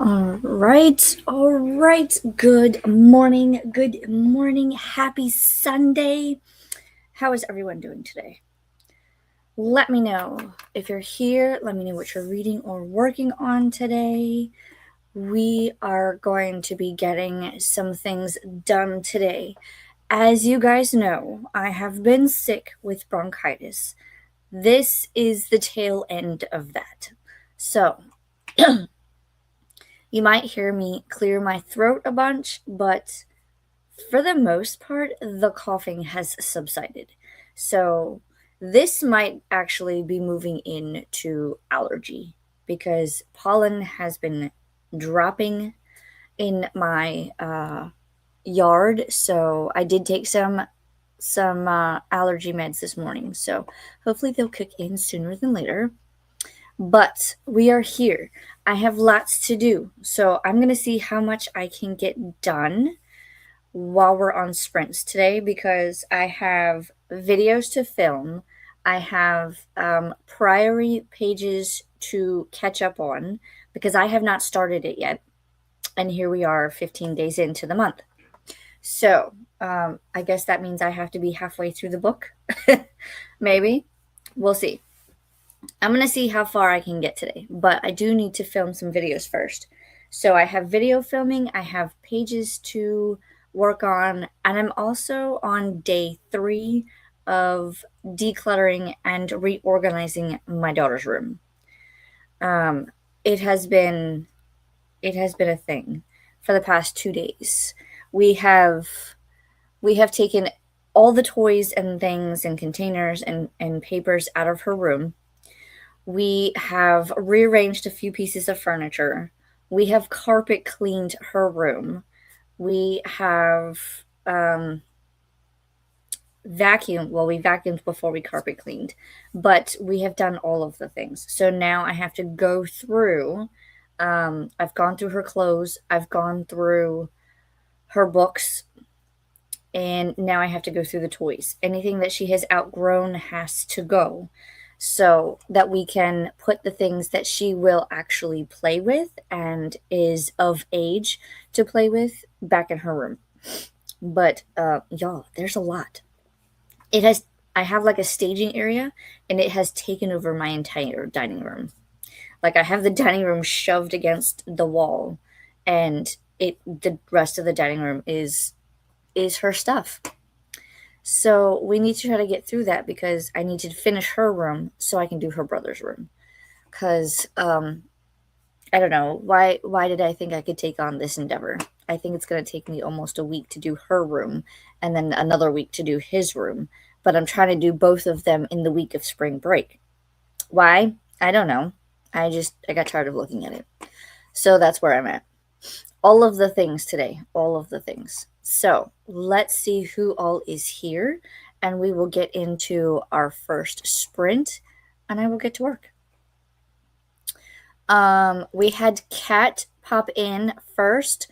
All right. Good morning. Happy Sunday. How is everyone doing today? Let me know if you're here. Let me know what you're reading or working on today. We are going to be getting some things done today. As you guys know, I have been sick with bronchitis. This is the tail end of that. So, you might hear me clear my throat a bunch, but for the most part, the coughing has subsided. So this might actually be moving into allergy because pollen has been dropping in my yard. So I did take some allergy meds this morning. So hopefully they'll kick in sooner than later. But we are here. I have lots to do. So I'm going to see how much I can get done while we're on sprints today because I have videos to film. I have priority pages to catch up on because I have not started it yet. And here we are 15 days into the month. So I guess that means I have to be halfway through the book. Maybe. We'll see. I'm going to see how far I can get today, but I do need to film some videos first. So I have video filming, I have pages to work on, and I'm also on day 3 of decluttering and reorganizing my daughter's room. It has been a thing for the past 2 days. We have taken all the toys and things and containers and papers out of her room. We have rearranged a few pieces of furniture. We have carpet cleaned her room. We have vacuumed. Well, we vacuumed before we carpet cleaned, but we have done all of the things. So now I have to go through. I've gone through her clothes. I've gone through her books. And now I have to go through the toys. Anything that she has outgrown has to go, so that we can put the things that she will actually play with and is of age to play with back in her room. But y'all, there's a lot. I have like a staging area, and it has taken over my entire dining room. Like, I have the dining room shoved against the wall, and the rest of the dining room is her stuff. So we need to try to get through that because I need to finish her room so I can do her brother's room. Because I don't know why did I think I could take on this endeavor? I think it's going to take me almost a week to do her room and then another week to do his room. But I'm trying to do both of them in the week of spring break. Why? I don't know. I got tired of looking at it. So that's where I'm at. All of the things today. All of the things. So let's see who all is here, and we will get into our first sprint, and I will get to work. We had Kat pop in first.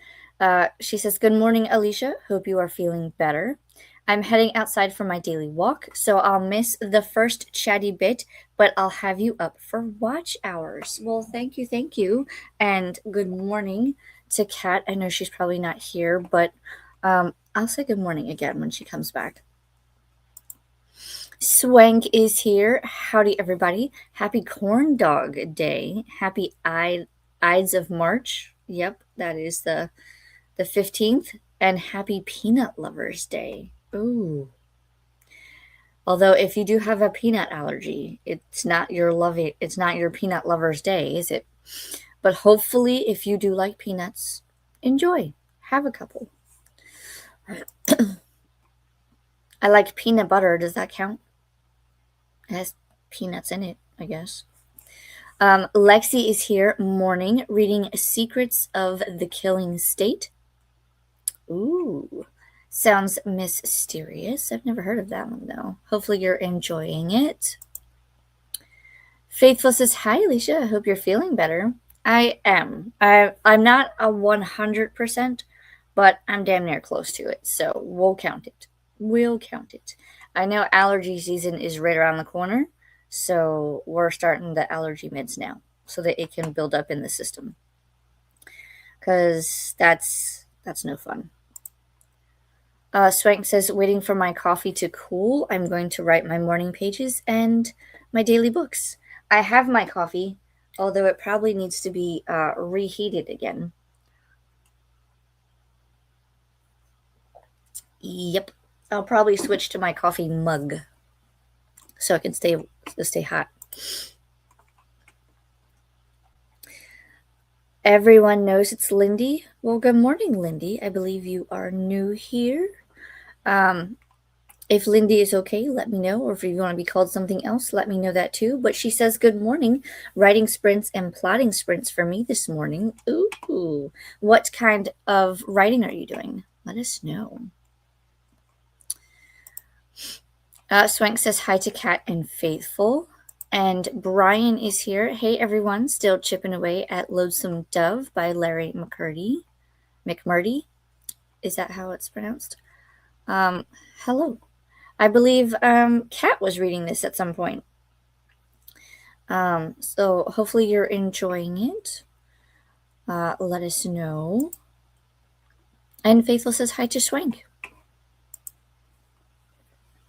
She says, "Good morning, Alicia. Hope you are feeling better. I'm heading outside for my daily walk, so I'll miss the first chatty bit, but I'll have you up for watch hours." Well, thank you. And good morning to Kat. I know she's probably not here, but I'll say good morning again when she comes back. Swank is here. Howdy, everybody. Happy Corn Dog Day. Happy Ides of March. Yep, that is the 15th. And happy Peanut Lovers Day. Ooh. Although if you do have a peanut allergy, it's not your peanut lovers day, is it? But hopefully, if you do like peanuts, enjoy. Have a couple. I like peanut butter. Does that count? It has peanuts in it, I guess. Lexi is here, morning, reading Secrets of the Killing State. Ooh, sounds mysterious. I've never heard of that one, though. Hopefully you're enjoying it. Faithful says, "Hi, Alicia. I hope you're feeling better." I am. I'm not a 100%, but I'm damn near close to it, so we'll count it. I know allergy season is right around the corner, so we're starting the allergy meds now so that it can build up in the system. because that's no fun. Swank says, waiting for my coffee to cool. I'm going to write my morning pages and my daily books. I have my coffee, although it probably needs to be reheated again. Yep. I'll probably switch to my coffee mug so it can stay hot. Everyone knows it's Lindy. Well, good morning, Lindy. I believe you are new here. If Lindy is okay, let me know. Or if you want to be called something else, let me know that too. But she says, good morning. Writing sprints and plotting sprints for me this morning. Ooh. What kind of writing are you doing? Let us know. Swank says hi to Kat and Faithful. And Brian is here. Hey, everyone. Still chipping away at Lonesome Dove by Larry McMurdy. Is that how it's pronounced? Hello. I believe Kat was reading this at some point. So hopefully you're enjoying it. Let us know. And Faithful says hi to Swank.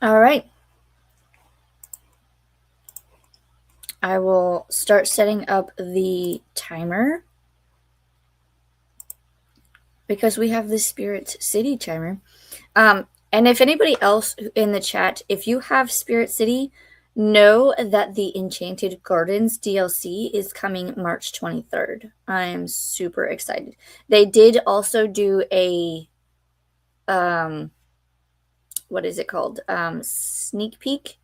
All right. I will start setting up the timer because we have the Spirit City timer. And if anybody else in the chat, if you have Spirit City, know that the Enchanted Gardens DLC is coming March 23rd. I'm super excited. They did also do a, what is it called? Sneak peek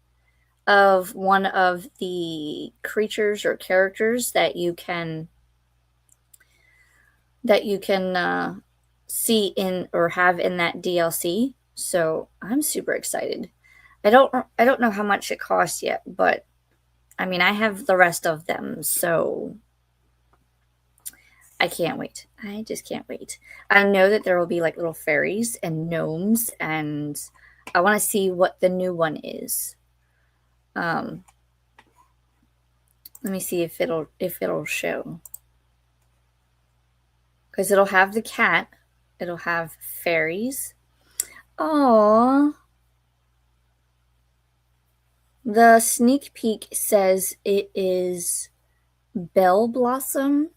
of one of the creatures or characters that you can see in or have in that DLC. So I'm super excited. I don't know how much it costs yet, but I mean I have the rest of them, so I can't wait. I just can't wait. I know that there will be like little fairies and gnomes, and I want to see what the new one is. Let me see if it'll show. Because it'll have the cat, it'll have fairies. Aww. The sneak peek says it is Bell Blossom.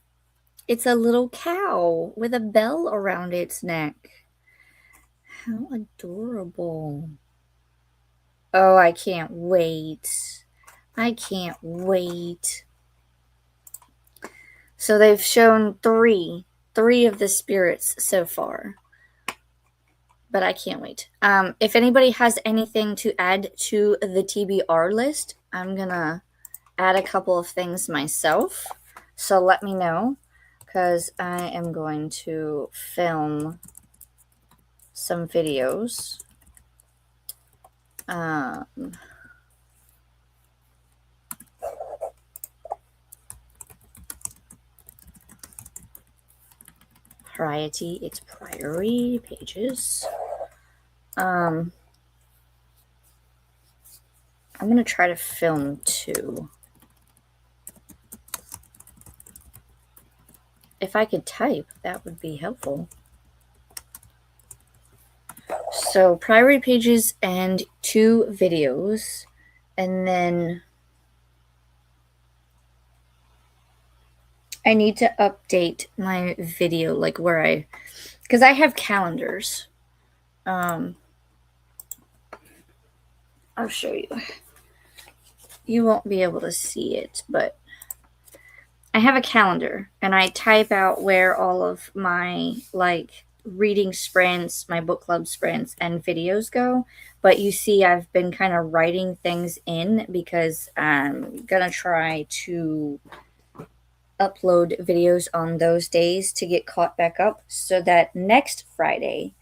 It's a little cow with a bell around its neck. How adorable. Oh, I can't wait. I can't wait. So they've shown three of the spirits so far. But I can't wait. If anybody has anything to add to the TBR list, I'm going to add a couple of things myself. So let me know, because I am going to film some videos. Variety, it's priority pages. I'm going to try to film 2. If I could type, that would be helpful. So priority pages and 2 videos, and then I need to update my video, like where because I have calendars. I'll show you. You won't be able to see it, but I have a calendar, and I type out where all of my like reading sprints, my book club sprints, and videos go. But you see, I've been kind of writing things in because I'm gonna try to upload videos on those days to get caught back up, so that next Friday,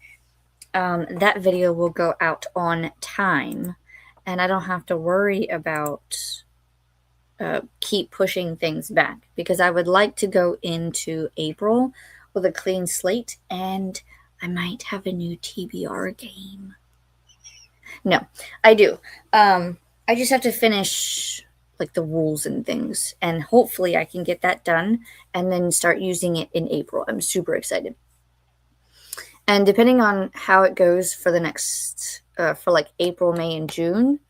that video will go out on time, and I don't have to worry about keep pushing things back, because I would like to go into April with a clean slate, and I might have a new TBR game. No, I do. I just have to finish like the rules and things. And hopefully I can get that done and then start using it in April. I'm super excited. And depending on how it goes for the next, for like April, May, and June,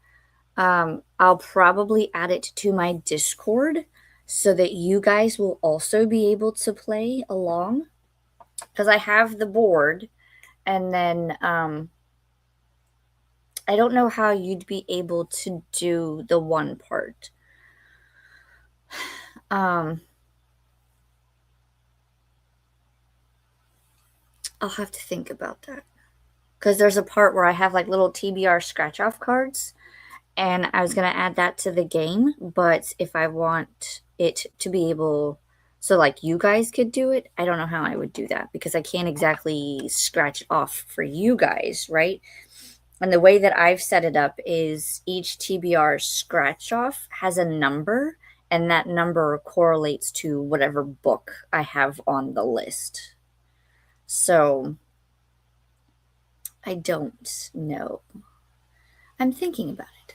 I'll probably add it to my Discord so that you guys will also be able to play along. Because I have the board, and then I don't know how you'd be able to do the one part. Um, I'll have to think about that. Because there's a part where I have like little TBR scratch off cards, and I was going to add that to the game. But if I want it to be able, so like you guys could do it, I don't know how I would do that because I can't exactly scratch off for you guys, right? And the way that I've set it up is each TBR scratch off has a number, and that number correlates to whatever book I have on the list. So I don't know. I'm thinking about it.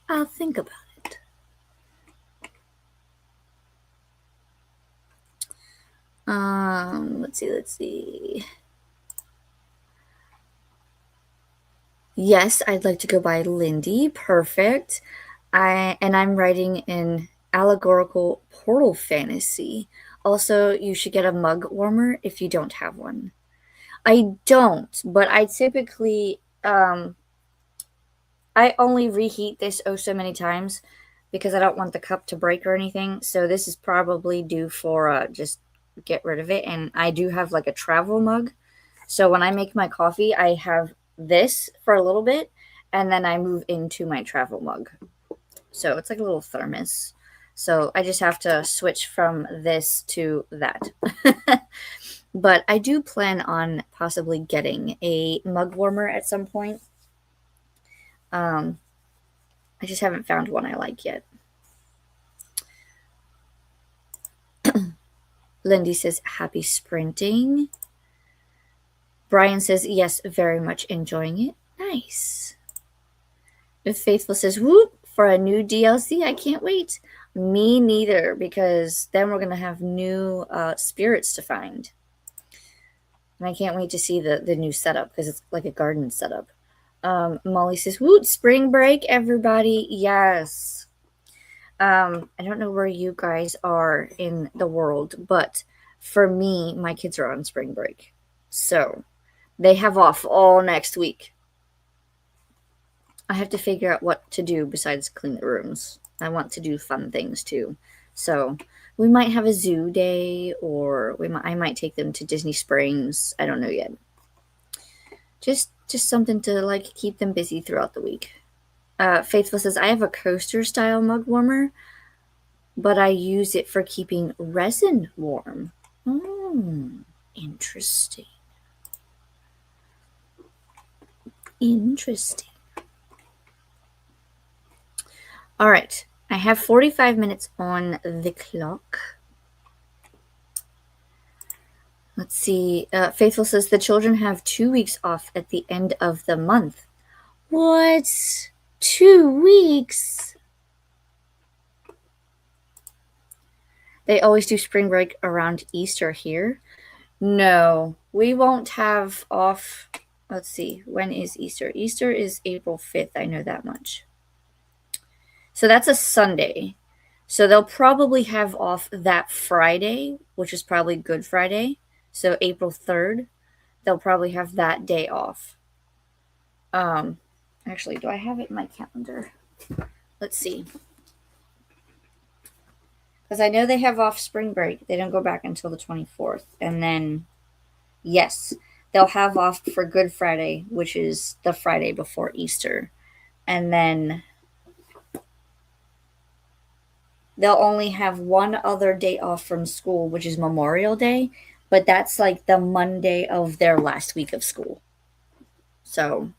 I'll think about it. Let's see. Yes, I'd like to go by Lindy. Perfect. I'm writing an allegorical portal fantasy. Also, you should get a mug warmer if you don't have one. I don't, but I typically I only reheat this oh so many times because I don't want the cup to break or anything. So this is probably due for just get rid of it. And I do have like a travel mug. So when I make my coffee, I have this for a little bit and then I move into my travel mug. So it's like a little thermos. So I just have to switch from this to that. But I do plan on possibly getting a mug warmer at some point. I just haven't found one I like yet. Lindy says, happy sprinting. Brian says, yes, very much enjoying it. Nice. If Faithful says, whoop, for a new DLC, I can't wait. Me neither, because then we're going to have new spirits to find. And I can't wait to see the new setup, because it's like a garden setup. Molly says, woot, spring break, everybody. Yes. I don't know where you guys are in the world, but for me, my kids are on spring break. So they have off all next week. I have to figure out what to do besides clean the rooms. I want to do fun things too. So we might have a zoo day, or I might take them to Disney Springs. I don't know yet. Just something to like keep them busy throughout the week. Faithful says, I have a coaster style mug warmer, but I use it for keeping resin warm. Interesting. Interesting. All right. I have 45 minutes on the clock. Let's see. Faithful says the children have 2 weeks off at the end of the month. What? 2 weeks? They always do spring break around Easter here. No, we won't have off. Let's see. When is Easter? Easter is April 5th. I know that much. So that's a Sunday. So they'll probably have off that Friday, which is probably Good Friday. So April 3rd, they'll probably have that day off. Actually, do I have it in my calendar? Let's see. Because I know they have off spring break. They don't go back until the 24th. And then, yes, they'll have off for Good Friday, which is the Friday before Easter. And then they'll only have one other day off from school, which is Memorial Day. But that's like the Monday of their last week of school. So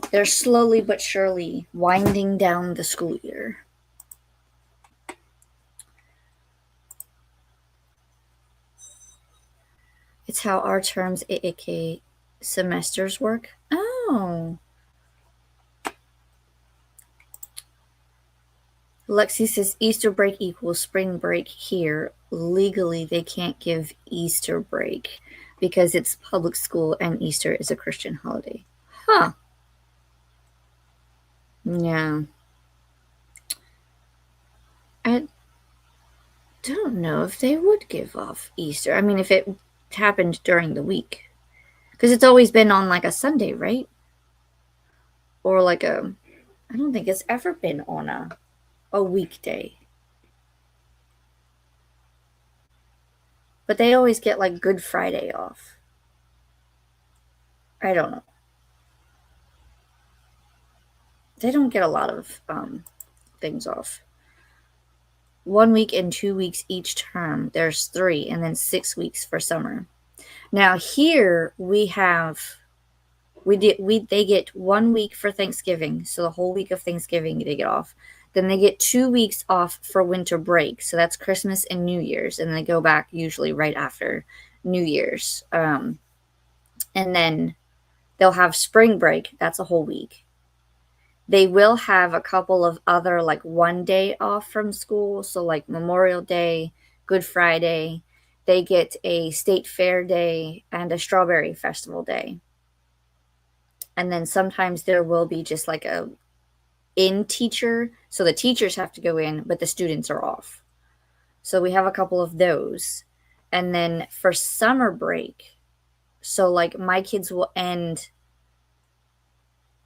they're slowly but surely winding down the school year. It's how our terms, aka semesters, work. Oh. Lexi says Easter break equals spring break here. Legally, they can't give Easter break because it's public school and Easter is a Christian holiday. Huh. Yeah. I don't know if they would give off Easter. I mean, if it happened during the week. Because it's always been on like a Sunday, right? Or like a. I don't think it's ever been on a weekday. But they always get like Good Friday off. I don't know. They don't get a lot of things off. 1 week and 2 weeks each term. There's 3, and then 6 weeks for summer. Now here we have they get 1 week for Thanksgiving, so the whole week of Thanksgiving they get off. Then they get 2 weeks off for winter break, so that's Christmas and New Year's, and they go back usually right after New Year's. And then they'll have spring break. That's a whole week. They will have a couple of other like one day off from school, so like Memorial Day, Good Friday. They get a state fair day and a strawberry festival day. And then sometimes there will be just like a in teacher, so the teachers have to go in, but the students are off. So we have a couple of those. And then for summer break, so like my kids will end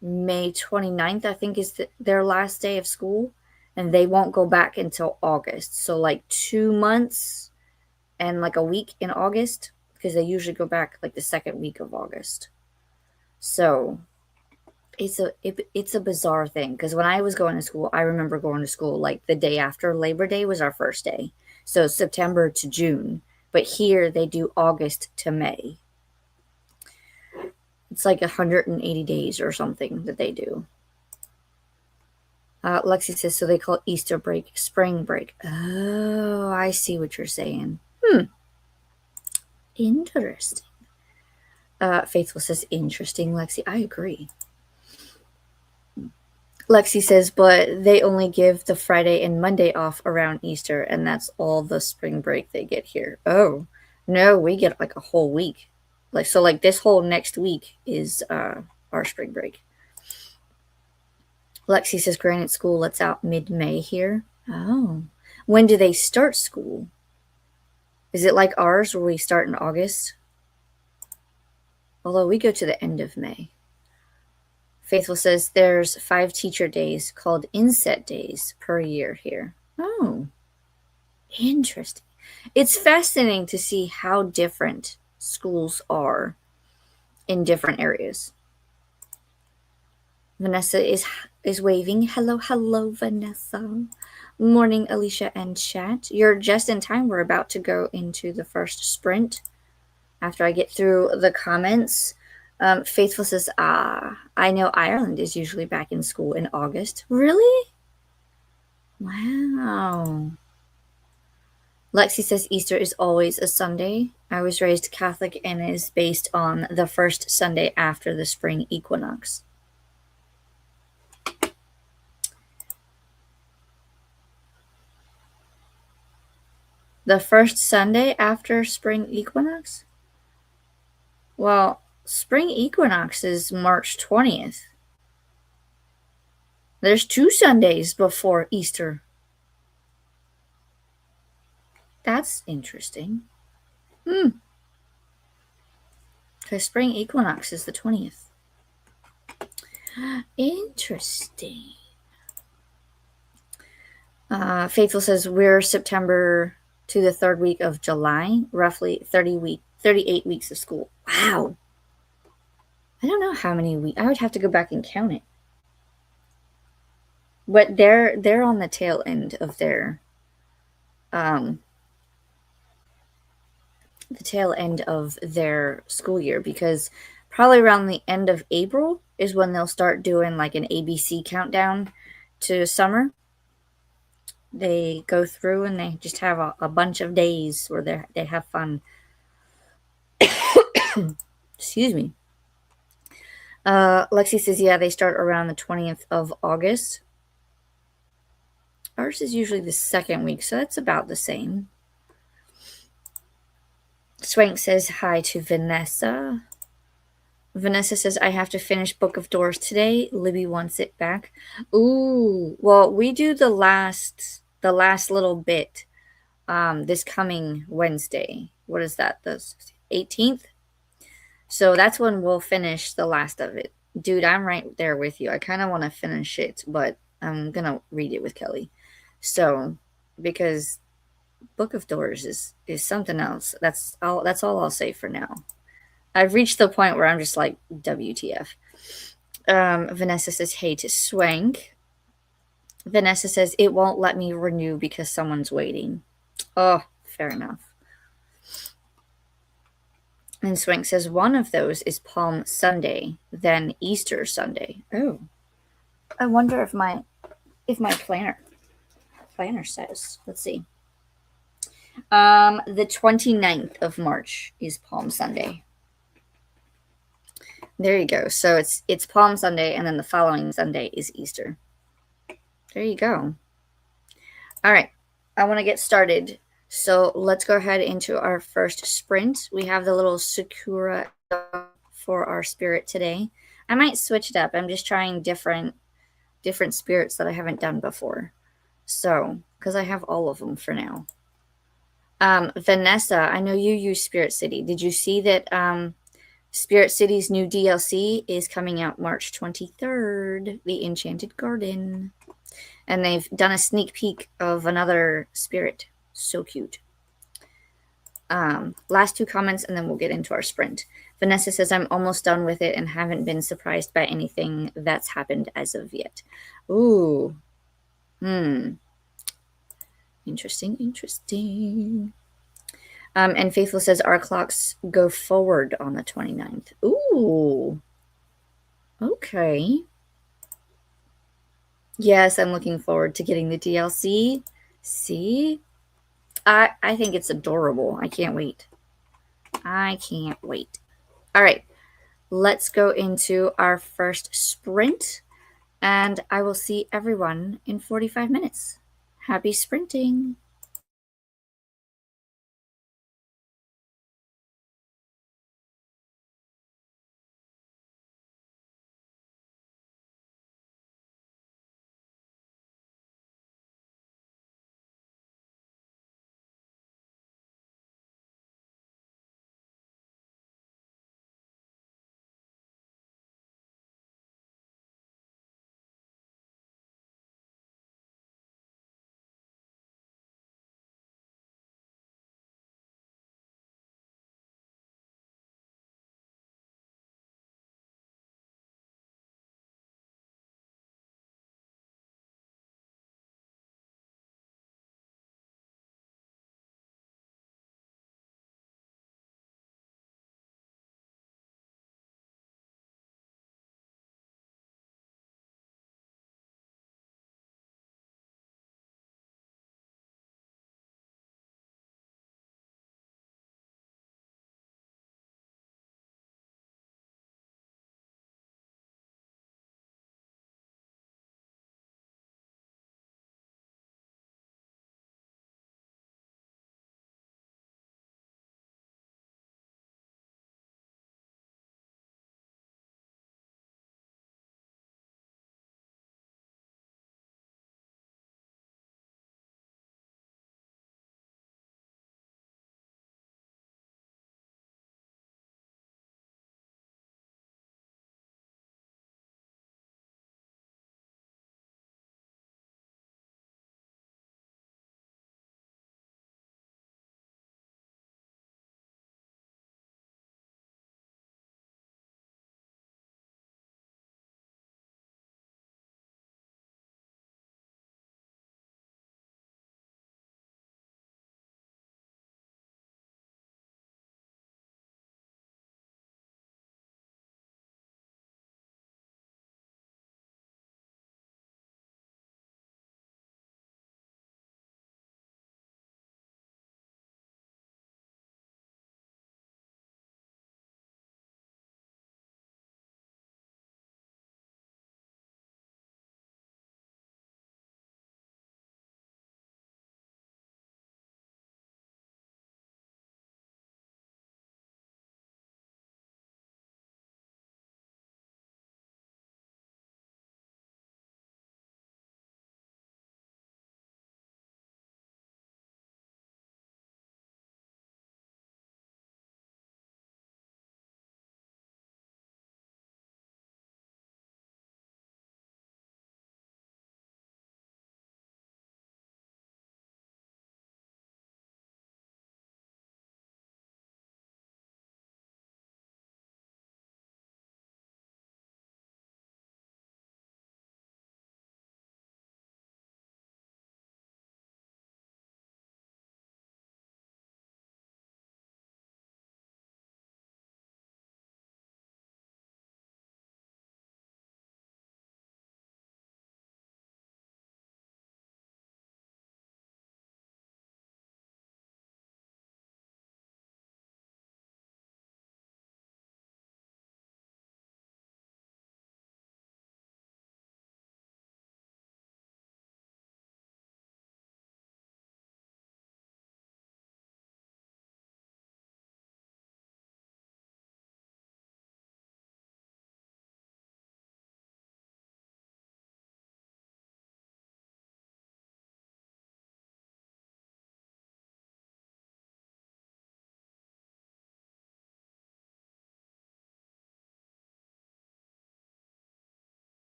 May 29th, I think is their last day of school, and they won't go back until August. So like 2 months and like a week in August, because they usually go back like the second week of August. So it's a bizarre thing, because when I was going to school, I remember going to school like the day after Labor Day was our first day. So September to June. But here they do August to May. It's like 180 days or something that they do. Lexi says, so they call Easter break spring break. Oh, I see what you're saying. Interesting. Faithful says, interesting, Lexi. I agree. Lexi says, but they only give the Friday and Monday off around Easter, and that's all the spring break they get here. Oh, no, we get like a whole week. Like this whole next week is our spring break. Lexi says Granite School lets out mid-May here. Oh. When do they start school? Is it like ours where we start in August? Although we go to the end of May. Faithful says there's 5 teacher days called inset days per year here. Oh. Interesting. It's fascinating to see how different schools are in different areas. Vanessa is waving. Hello, hello, Vanessa. Morning, Alicia and chat. You're just in time. We're about to go into the first sprint. After I get through the comments, Faithful says, I know Ireland is usually back in school in August. Really? Wow. Lexi says Easter is always a Sunday. I was raised Catholic and is based on the first Sunday after the spring equinox. The first Sunday after spring equinox? Well, spring equinox is March 20th. There's 2 Sundays before Easter. That's interesting. Because spring equinox is the 20th. Interesting. Faithful says we're September to the 3rd week of July, roughly 38 weeks of school. Wow. I don't know how many weeks. I would have to go back and count it. But they're on the tail end of their school year, because probably around the end of April is when they'll start doing like an ABC countdown to summer. They go through and they just have a bunch of days where they have fun. Excuse me. Lexi says, yeah, they start around the 20th of August. Ours is usually the second week, so that's about the same. Swank says hi to Vanessa. Vanessa says, I have to finish Book of Doors today. Libby wants it back. Ooh, well, we do the last little bit this coming Wednesday. What is that? The 18th? So that's when we'll finish the last of it. Dude, I'm right there with you. I kind of want to finish it, but I'm going to read it with Kelly. So, because Book of Doors is something else. That's all I'll say for now. I've reached the point where I'm just like, WTF. Vanessa says, hey to Swank. Vanessa says, it won't let me renew because someone's waiting. Oh, fair enough. And Swank says, one of those is Palm Sunday, then Easter Sunday. Oh. I wonder if my planner says. Let's see. The 29th of March is Palm Sunday. There you go. So it's Palm Sunday, and then the following Sunday is Easter. There you go. All right. I want to get started. So let's go ahead into our first sprint. We have the little Sakura for our spirit today. I might switch it up. I'm just trying different spirits that I haven't done before. So, because I have all of them for now. Vanessa, I know you use Spirit City. Did you see that Spirit City's new DLC is coming out March 23rd, The Enchanted Garden. And they've done a sneak peek of another spirit. So cute. Last two comments, and then we'll get into our sprint. Vanessa says, I'm almost done with it and haven't been surprised by anything that's happened as of yet. Ooh. Interesting. And Faithful says, our clocks go forward on the 29th. Ooh. Okay. Yes, I'm looking forward to getting the DLC. See? I think it's adorable. I can't wait. All right. Let's go into our first sprint, and I will see everyone in 45 minutes. Happy sprinting.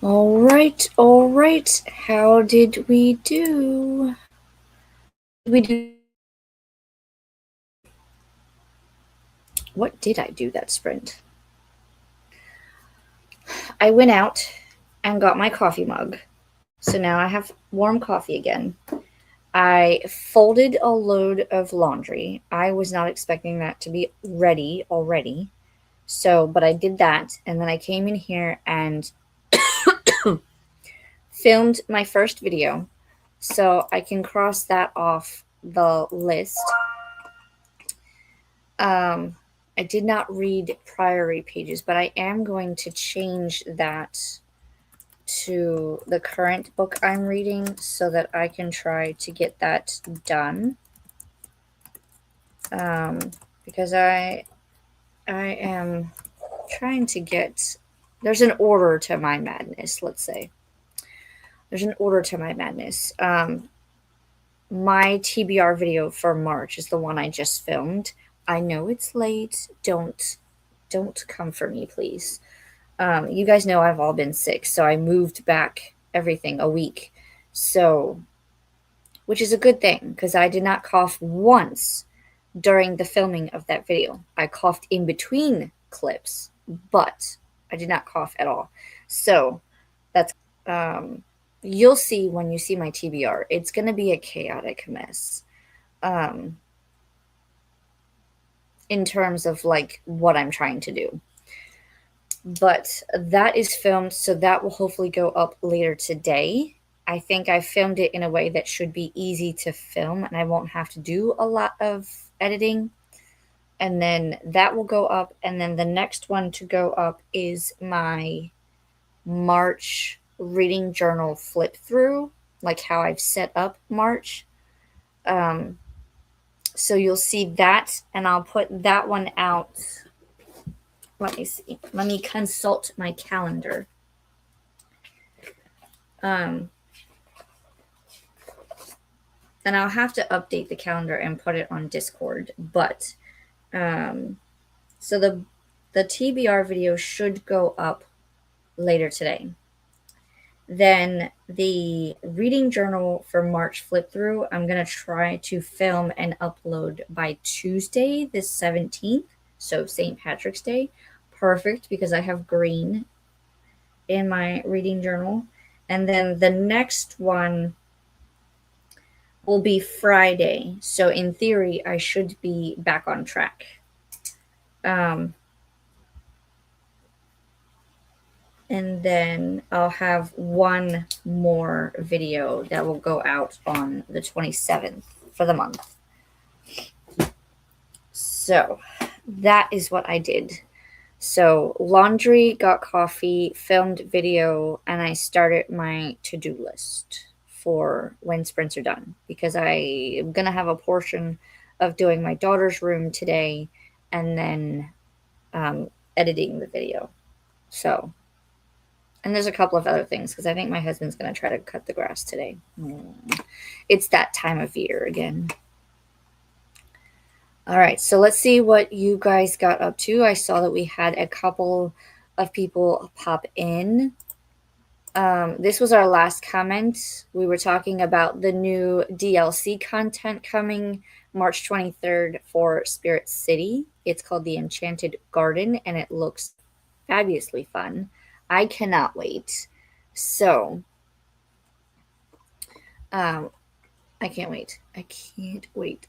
All right, all right. How did we do? What did I do that sprint? I went out and got my coffee mug. So now I have warm coffee again. I folded a load of laundry. I was not expecting that to be ready already. So, but I did that. And then I came in here and filmed my first video. So I can cross that off the list. I did not read Priory Pages, but I am going to change that to the current book I'm reading so that I can try to get that done. Because I am trying to get, there's an order to my madness, let's say. There's an order to my madness. My TBR video for March is the one I just filmed. I know it's late. Don't come for me, please. You guys know I've all been sick, so I moved back everything a week. So, which is a good thing because I did not cough once during the filming of that video. I coughed in between clips, but I did not cough at all. So, that's you'll see when you see my TBR. It's going to be a chaotic mess. In terms of like what I'm trying to do. But that is filmed, so that will hopefully go up later today. I think I filmed it in a way that should be easy to film and I won't have to do a lot of editing. And then that will go up. And then the next one to go up is my March reading journal flip through, like how I've set up March. So you'll see that, and I'll put that one out. Let me see. Let me consult my calendar. And I'll have to update the calendar and put it on Discord. But so the TBR video should go up later today. Then the reading journal for March flip through, I'm going to try to film and upload by Tuesday, the 17th. So St. Patrick's Day. Perfect because I have green in my reading journal. And then the next one will be Friday. So in theory, I should be back on track. And then I'll have one more video that will go out on the 27th for the month. So that is what I did. So laundry, got coffee, filmed video, and I started my to-do list for when sprints are done because I am going to have a portion of doing my daughter's room today and then editing the video. So, and there's a couple of other things because I think my husband's going to try to cut the grass today. It's that time of year again. All right, so let's see what you guys got up to. I saw that we had a couple of people pop in. This was our last comment. We were talking about the new DLC content coming March 23rd for Spirit City. It's called The Enchanted Garden, and it looks fabulously fun. I cannot wait. So, I can't wait. I can't wait.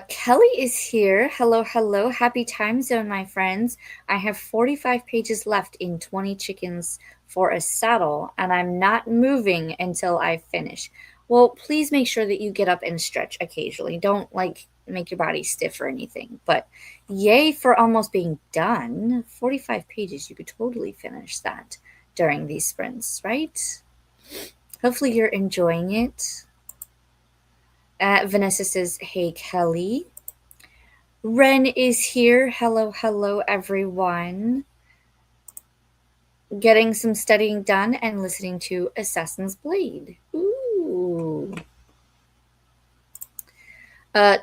Kelly is here. Hello, hello. Happy time zone, my friends. I have 45 pages left in 20 chickens for a saddle, and I'm not moving until I finish. Well, please make sure that you get up and stretch occasionally. Don't like make your body stiff or anything. But yay for almost being done. 45 pages. You could totally finish that during these sprints, right? Hopefully you're enjoying it. Vanessa says, hey, Kelly. Ren is here. Hello, hello, everyone. Getting some studying done and listening to Assassin's Blade. Ooh.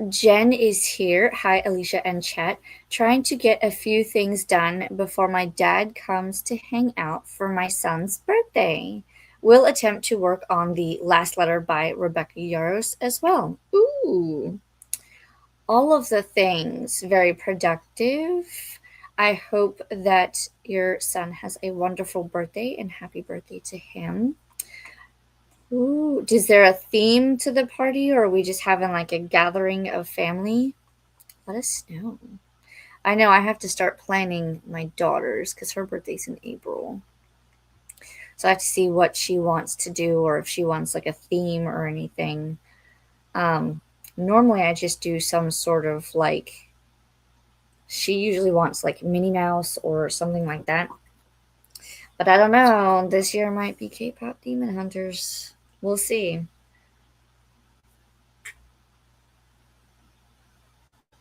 Jen is here. Hi, Alicia and chat. Trying to get a few things done before my dad comes to hang out for my son's birthday. We'll attempt to work on the last letter by Rebecca Yarros as well. Ooh, all of the things very productive. I hope that your son has a wonderful birthday and happy birthday to him. Ooh, is there a theme to the party or are we just having like a gathering of family? Let us know. I know I have to start planning my daughter's because her birthday's in April. So I have to see what she wants to do or if she wants like a theme or anything. Um, Normally I just do some sort of like, she usually wants like Minnie Mouse or something like that. But I don't know. This year might be K pop Demon Hunters. We'll see.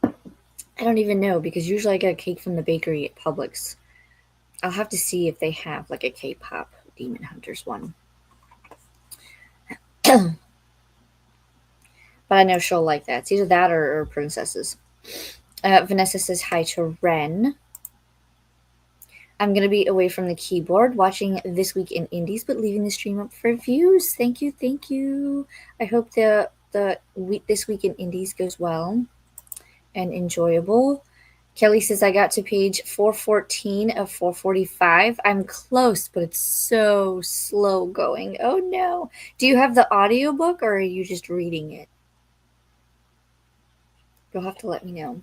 I don't even know because usually I get a cake from the bakery at Publix. I'll have to see if they have like a K-pop Demon Hunters one. But I know she'll like that. It's either that or princesses. Vanessa says hi to Ren. I'm going to be away from the keyboard watching This Week in Indies, but leaving the stream up for views. Thank you, thank you. I hope This Week in Indies goes well and enjoyable. Kelly says I got to page 414 of 445. I'm close, but it's so slow going. Oh no. Do you have the audiobook or are you just reading it? You'll have to let me know.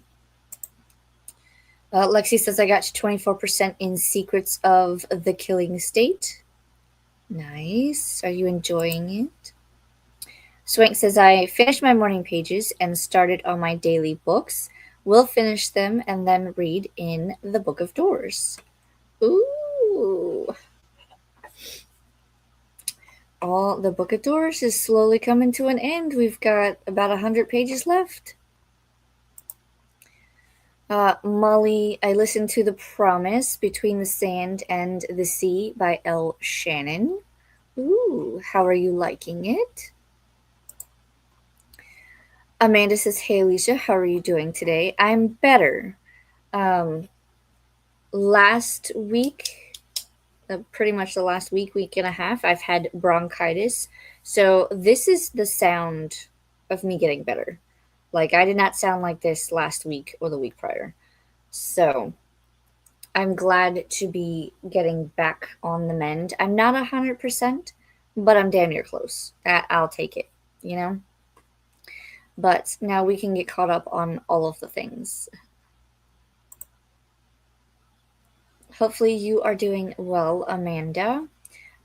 Lexi says I got to 24% in Secrets of the Killing State. Nice. Are you enjoying it? Swank says I finished my morning pages and started on my daily books. We'll finish them and then read in the Book of Doors. Ooh. All the Book of Doors is slowly coming to an end. We've got about 100 pages left. Molly, I listened to The Promise Between the Sand and the Sea by Elle Shannon. Ooh, how are you liking it? Amanda says, hey Alicia, how are you doing today? I'm better. Last week, pretty much the last week and a half, I've had bronchitis. So this is the sound of me getting better. Like, I did not sound like this last week or the week prior. So I'm glad to be getting back on the mend. I'm not 100%, but I'm damn near close. I'll take it, you know? But now we can get caught up on all of the things. Hopefully you are doing well, Amanda.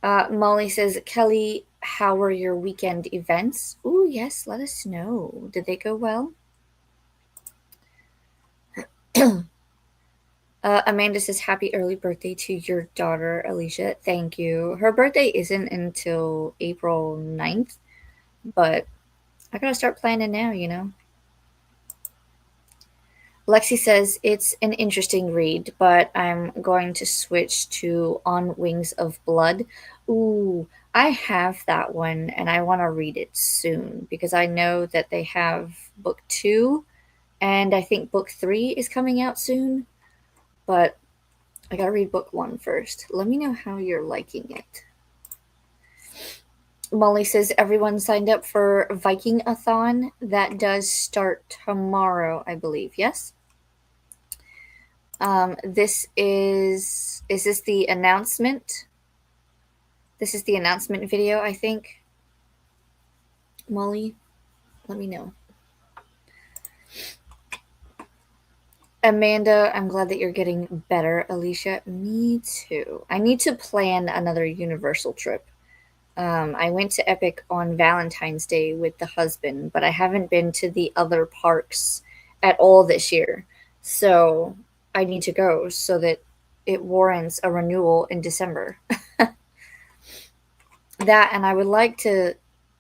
Molly says, Kelly, how were your weekend events? Ooh, yes, let us know. Did they go well? Amanda says, happy early birthday to your daughter, Alicia. Thank you. Her birthday isn't until April 9th, but I gotta start planning now, you know? Lexi says, it's an interesting read, but I'm going to switch to On Wings of Blood. Ooh, I have that one and I want to read it soon because I know that they have book 2 and I think book 3 is coming out soon. But I gotta read book 1 first. Let me know how you're liking it. Molly says everyone signed up for Viking-a-thon. That does start tomorrow, I believe. Yes? This is this the announcement? This is the announcement video, I think. Molly, let me know. Amanda, I'm glad that you're getting better. Alicia, me too. I need to plan another Universal trip. I went to Epic on Valentine's Day with the husband, but I haven't been to the other parks at all this year. So I need to go so that it warrants a renewal in December. That, and I would like to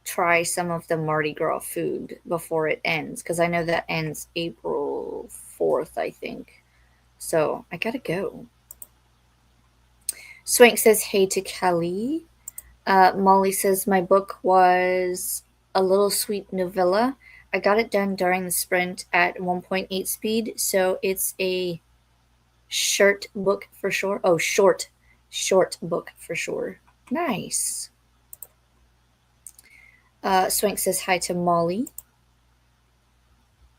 try some of the Mardi Gras food before it ends because I know that ends April 4th, I think. So I gotta go. Swank says hey to Kelly. Molly says my book was a little sweet novella. I got it done during the sprint at 1.8 speed, so it's a short book for sure. Oh, short book for sure. Nice. Swank says hi to Molly.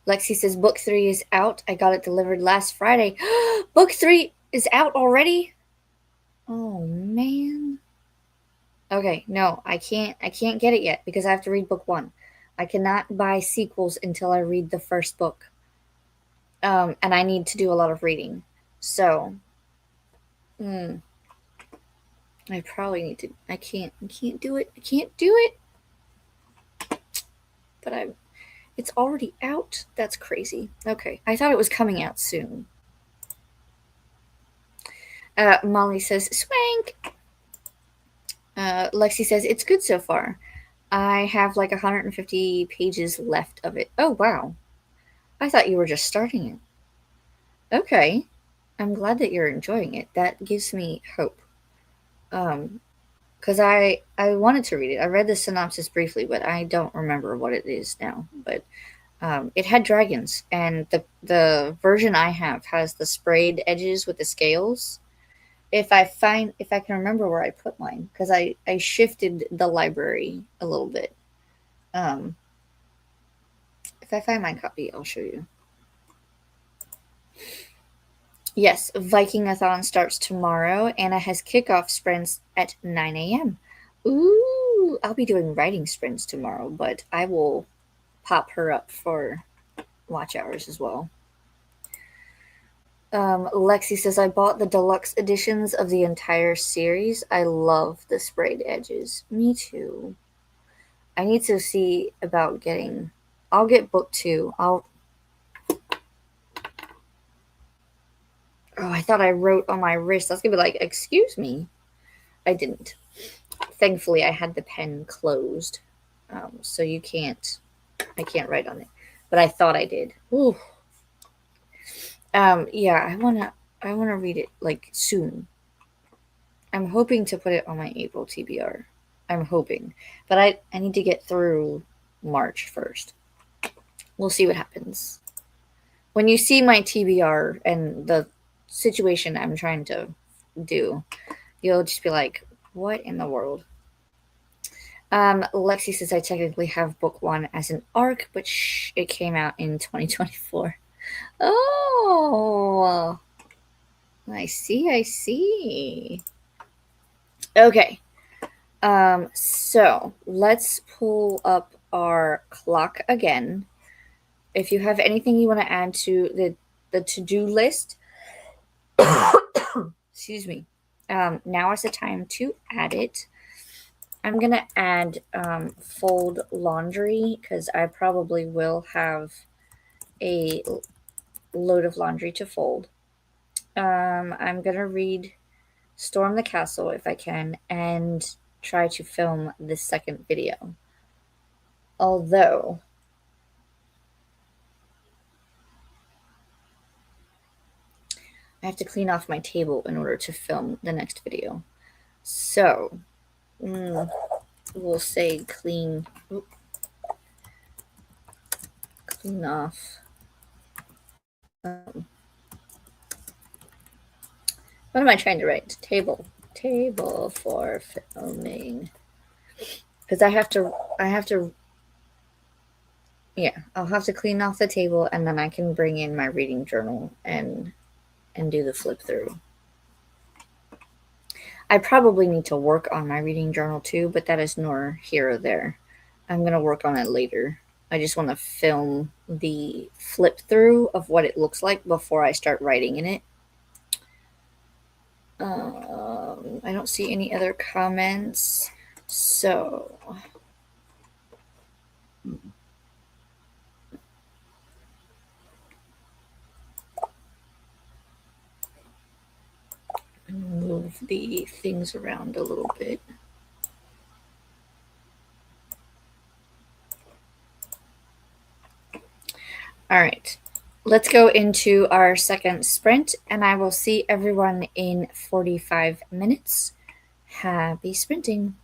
Lexi says book 3 is out. I got it delivered last Friday. Book 3 is out already? Oh man. Okay, no, I can't get it yet because I have to read book 1. I cannot buy sequels until I read the first book. And I need to do a lot of reading. So, I probably need to. I can't do it. I can't do it. But it's already out. That's crazy. Okay, I thought it was coming out soon. Molly says, Swank. Lexi says, it's good so far. I have like 150 pages left of it. Oh, wow. I thought you were just starting it. Okay. I'm glad that you're enjoying it. That gives me hope. Because I wanted to read it. I read the synopsis briefly, but I don't remember what it is now. But it had dragons, and the version I have has the sprayed edges with the scales. If I can remember where I put mine, because I shifted the library a little bit. If I find my copy, I'll show you. Yes, Vikingathon starts tomorrow. Anna has kickoff sprints at 9 a.m. Ooh, I'll be doing writing sprints tomorrow, but I will pop her up for watch hours as well. Lexi says, I bought the deluxe editions of the entire series. I love the sprayed edges. Me too. I need to see about getting. I'll get book 2. Oh, I thought I wrote on my wrist. I was gonna be like, excuse me. I didn't. Thankfully, I had the pen closed, so I can't write on it. But I thought I did. Ooh. Yeah, I wanna read it like soon. I'm hoping to put it on my April TBR. I'm hoping, but I need to get through March first. We'll see what happens. When you see my TBR and the situation I'm trying to do, you'll just be like, "What in the world?" Lexi says I technically have book 1 as an arc, but it came out in 2024. Oh, I see. I see. Okay. So let's pull up our clock again. If you have anything you want to add to the to-do list, excuse me. Now is the time to add it. I'm gonna add fold laundry because I probably will have a load of laundry to fold. I'm gonna read Storm the Castle if I can and try to film this second video. Although I have to clean off my table in order to film the next video. So we'll say clean off. What am I trying to write? Table for filming. Because I have to, yeah, I'll have to clean off the table and then I can bring in my reading journal and do the flip through. I probably need to work on my reading journal too, but that is nor here or there. I'm going to work on it later. I just want to film the flip through of what it looks like before I start writing in it. I don't see any other comments, so move the things around a little bit. All right, let's go into our second sprint, and I will see everyone in 45 minutes. Happy sprinting.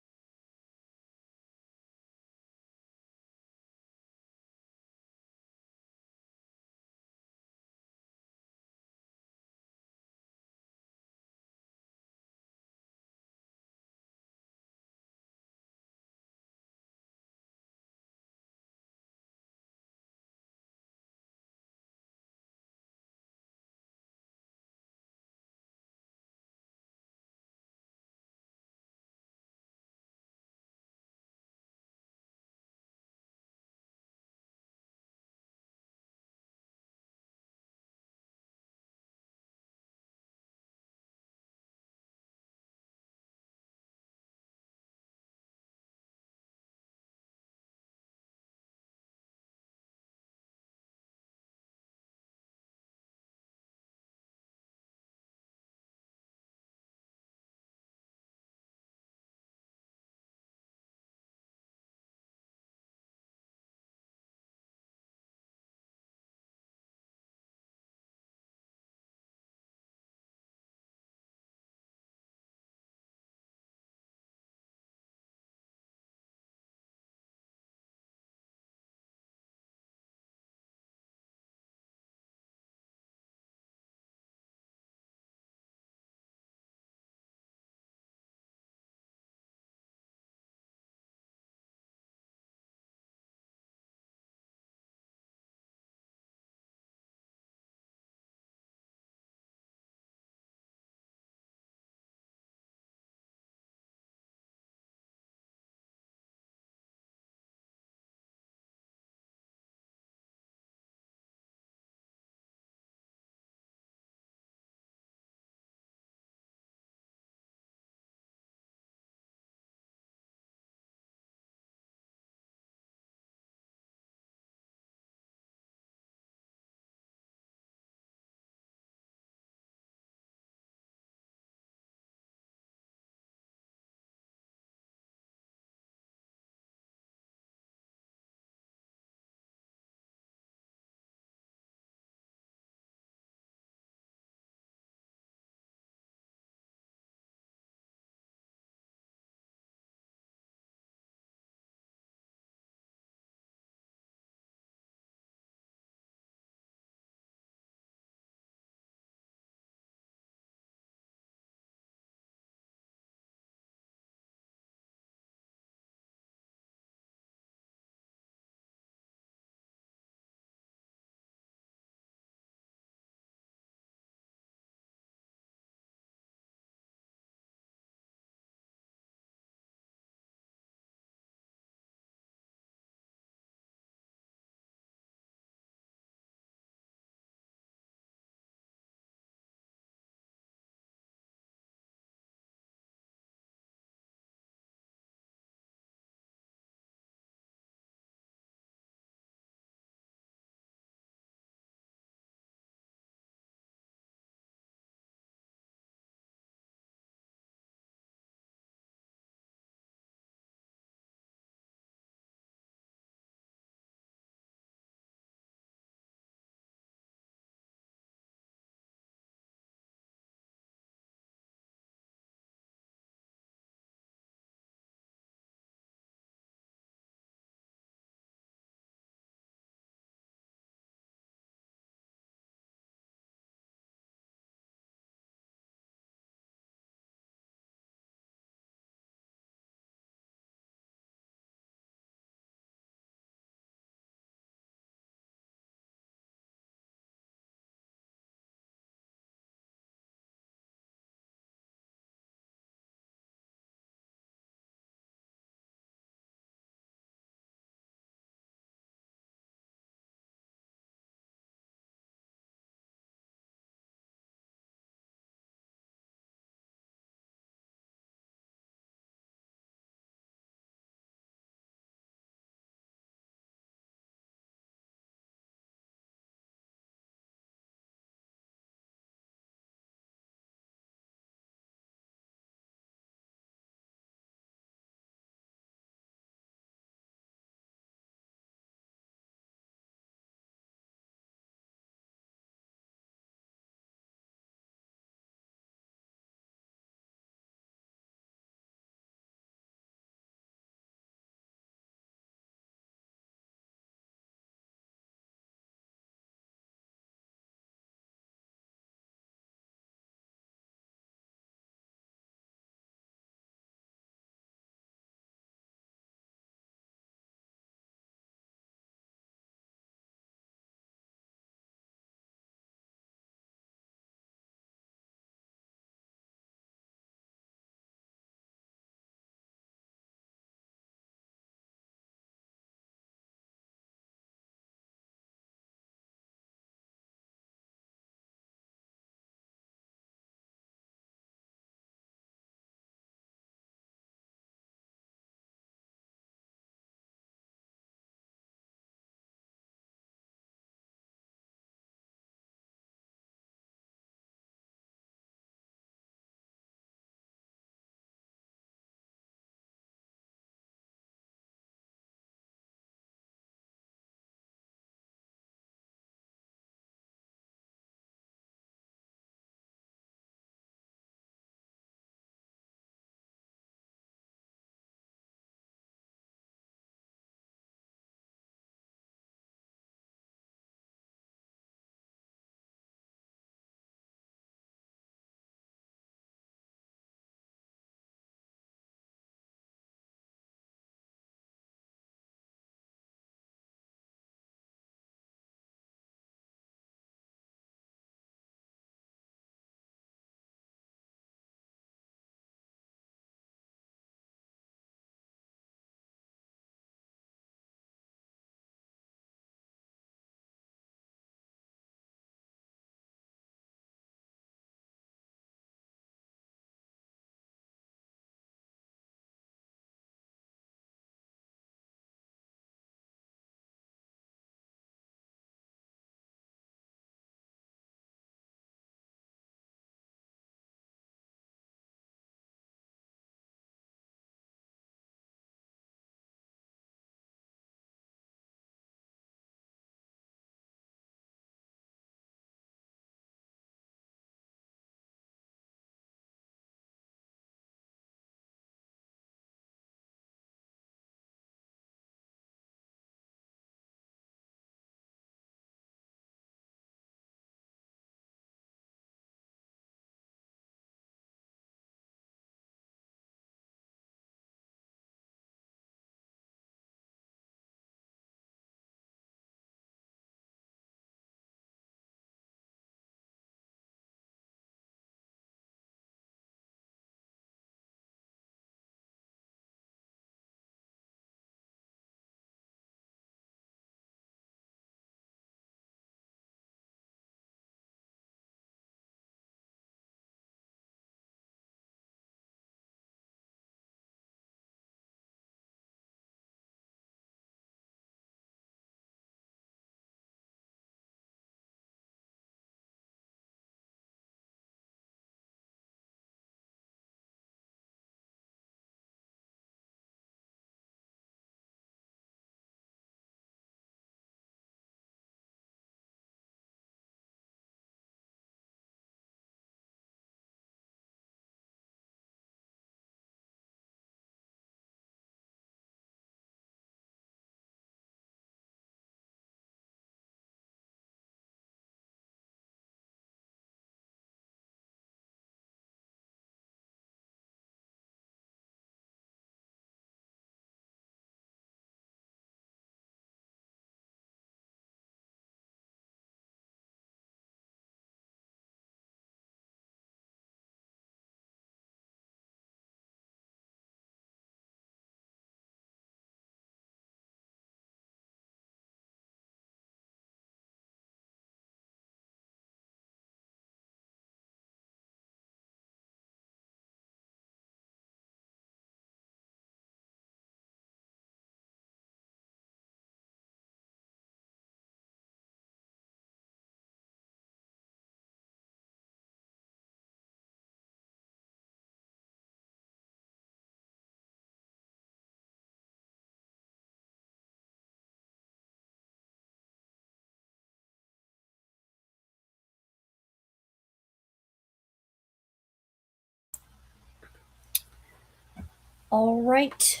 All right.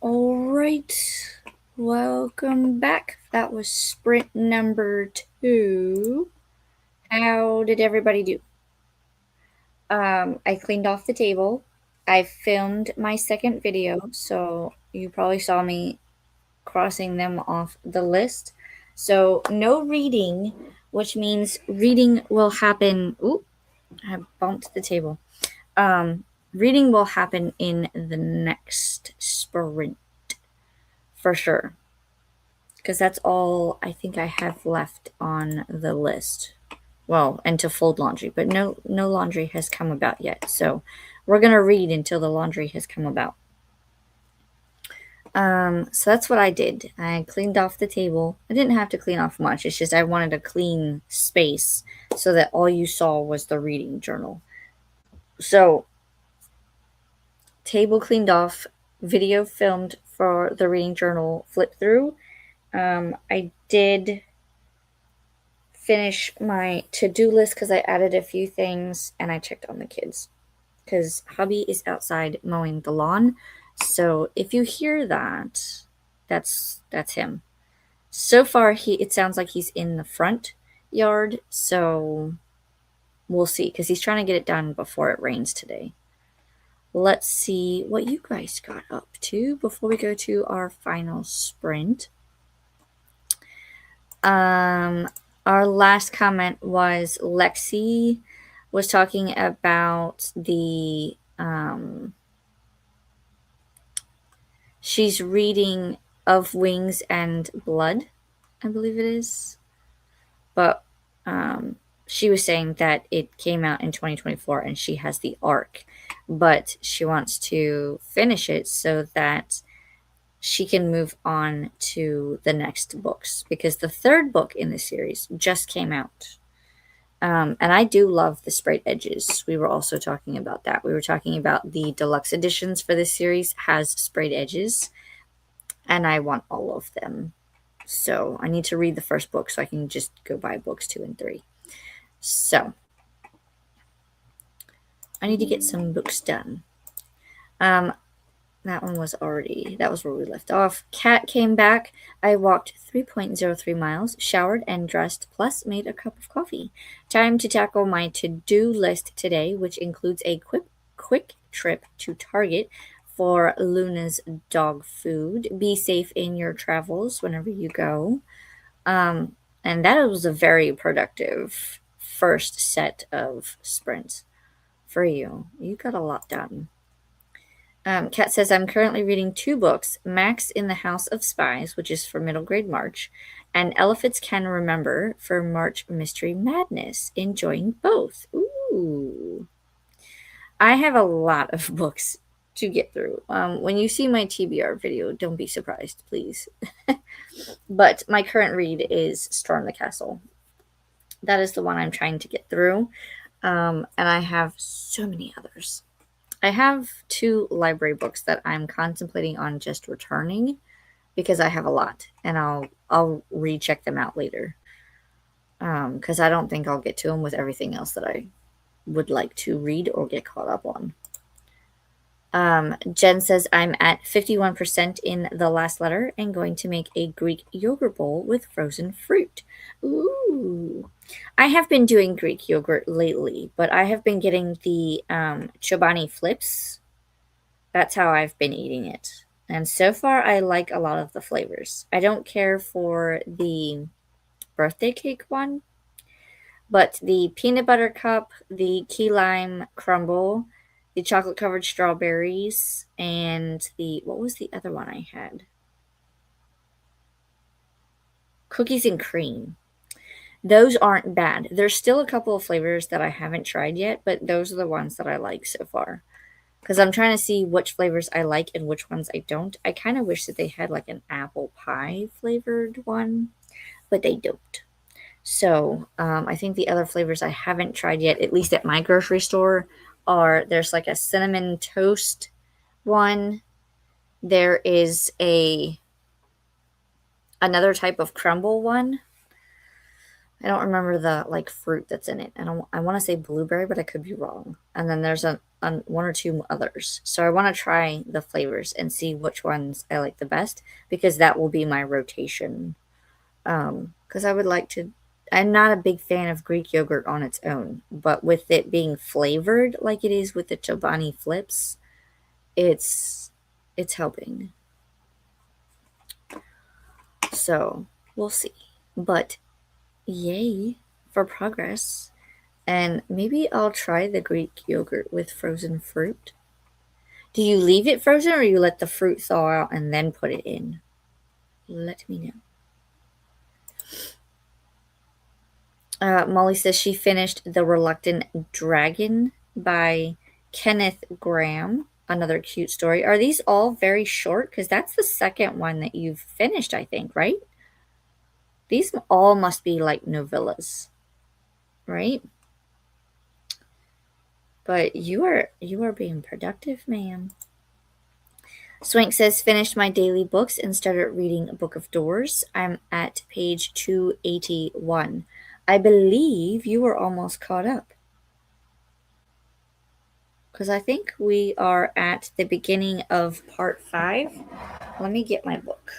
All right. Welcome back. That was sprint number 2. How did everybody do? I cleaned off the table. I filmed my second video, so you probably saw me crossing them off the list. So, no reading, which means reading will happen. Ooh, I bumped the table. Reading will happen in the next sprint for sure, because that's all I think I have left on the list. Well, and to fold laundry, but no laundry has come about yet. So we're gonna read until the laundry has come about. So that's what I did. I cleaned off the table. I didn't have to clean off much. It's just I wanted a clean space so that all you saw was the reading journal. So table cleaned off, video filmed for the reading journal flip through. I did finish my to-do list because I added a few things and I checked on the kids because hubby is outside mowing the lawn. So if you hear that, that's him. So far it sounds like he's in the front yard, so we'll see because he's trying to get it done before it rains today. Let's see what you guys got up to before we go to our final sprint. Our last comment was Lexi was talking about the she's reading Of Wings and Blood, I believe it is. But she was saying that it came out in 2024 and she has the arc, but she wants to finish it so that she can move on to the next books because the third book in the series just came out. And I do love the sprayed edges. We were also talking about that. We were talking about the deluxe editions for this series has sprayed edges, and I want all of them. So I need to read the first book so I can just go buy books 2 and 3. So I need to get some books done. That was where we left off. Cat came back. I walked 3.03 miles, showered and dressed, plus made a cup of coffee. Time to tackle my to-do list today, which includes a quick trip to Target for Luna's dog food. Be safe in your travels whenever you go. And that was a very productive first set of sprints for you. You got a lot done. Kat says, I'm currently reading 2 books, Max in the House of Spies, which is for middle grade March, and Elephants Can Remember for March Mystery Madness. Enjoying both. Ooh. I have a lot of books to get through. When you see my TBR video, don't be surprised, please. But my current read is Storm the Castle. That is the one I'm trying to get through. And I have so many others. I have 2 library books that I'm contemplating on just returning because I have a lot, and I'll recheck them out later. Because I don't think I'll get to them with everything else that I would like to read or get caught up on. Jen says, I'm at 51% in the last letter and going to make a Greek yogurt bowl with frozen fruit. Ooh. I have been doing Greek yogurt lately, but I have been getting the Chobani Flips. That's how I've been eating it. And so far, I like a lot of the flavors. I don't care for the birthday cake one, but the peanut butter cup, the key lime crumble, the chocolate covered strawberries, and what was the other one I had? Cookies and cream. Those aren't bad. There's still a couple of flavors that I haven't tried yet, but those are the ones that I like so far. Because I'm trying to see which flavors I like and which ones I don't. I kind of wish that they had like an apple pie flavored one, but they don't. So I think the other flavors I haven't tried yet, at least at my grocery store, there's like a cinnamon toast one. There is another type of crumble one. I don't remember the like fruit that's in it. I want to say blueberry, but I could be wrong. And then there's one or two others. So I want to try the flavors and see which ones I like the best because that will be my rotation. Because I would like to. I'm not a big fan of Greek yogurt on its own, but with it being flavored like it is with the Chobani flips, it's it's helping. So we'll see. But yay for progress. And maybe I'll try the Greek yogurt with frozen fruit. Do you leave it frozen or you let the fruit thaw out and then put it in? Let me know. Molly says she finished The Reluctant Dragon by Kenneth Grahame. Another cute story. Are these all very short? Because that's the second one that you've finished, I think, right? These all must be like novellas, right? But you are being productive, ma'am. Swank says, finished my daily books and started reading A Book of Doors. I'm at page 281. I believe you were almost caught up. Because I think we are at the beginning of part 5. Let me get my book.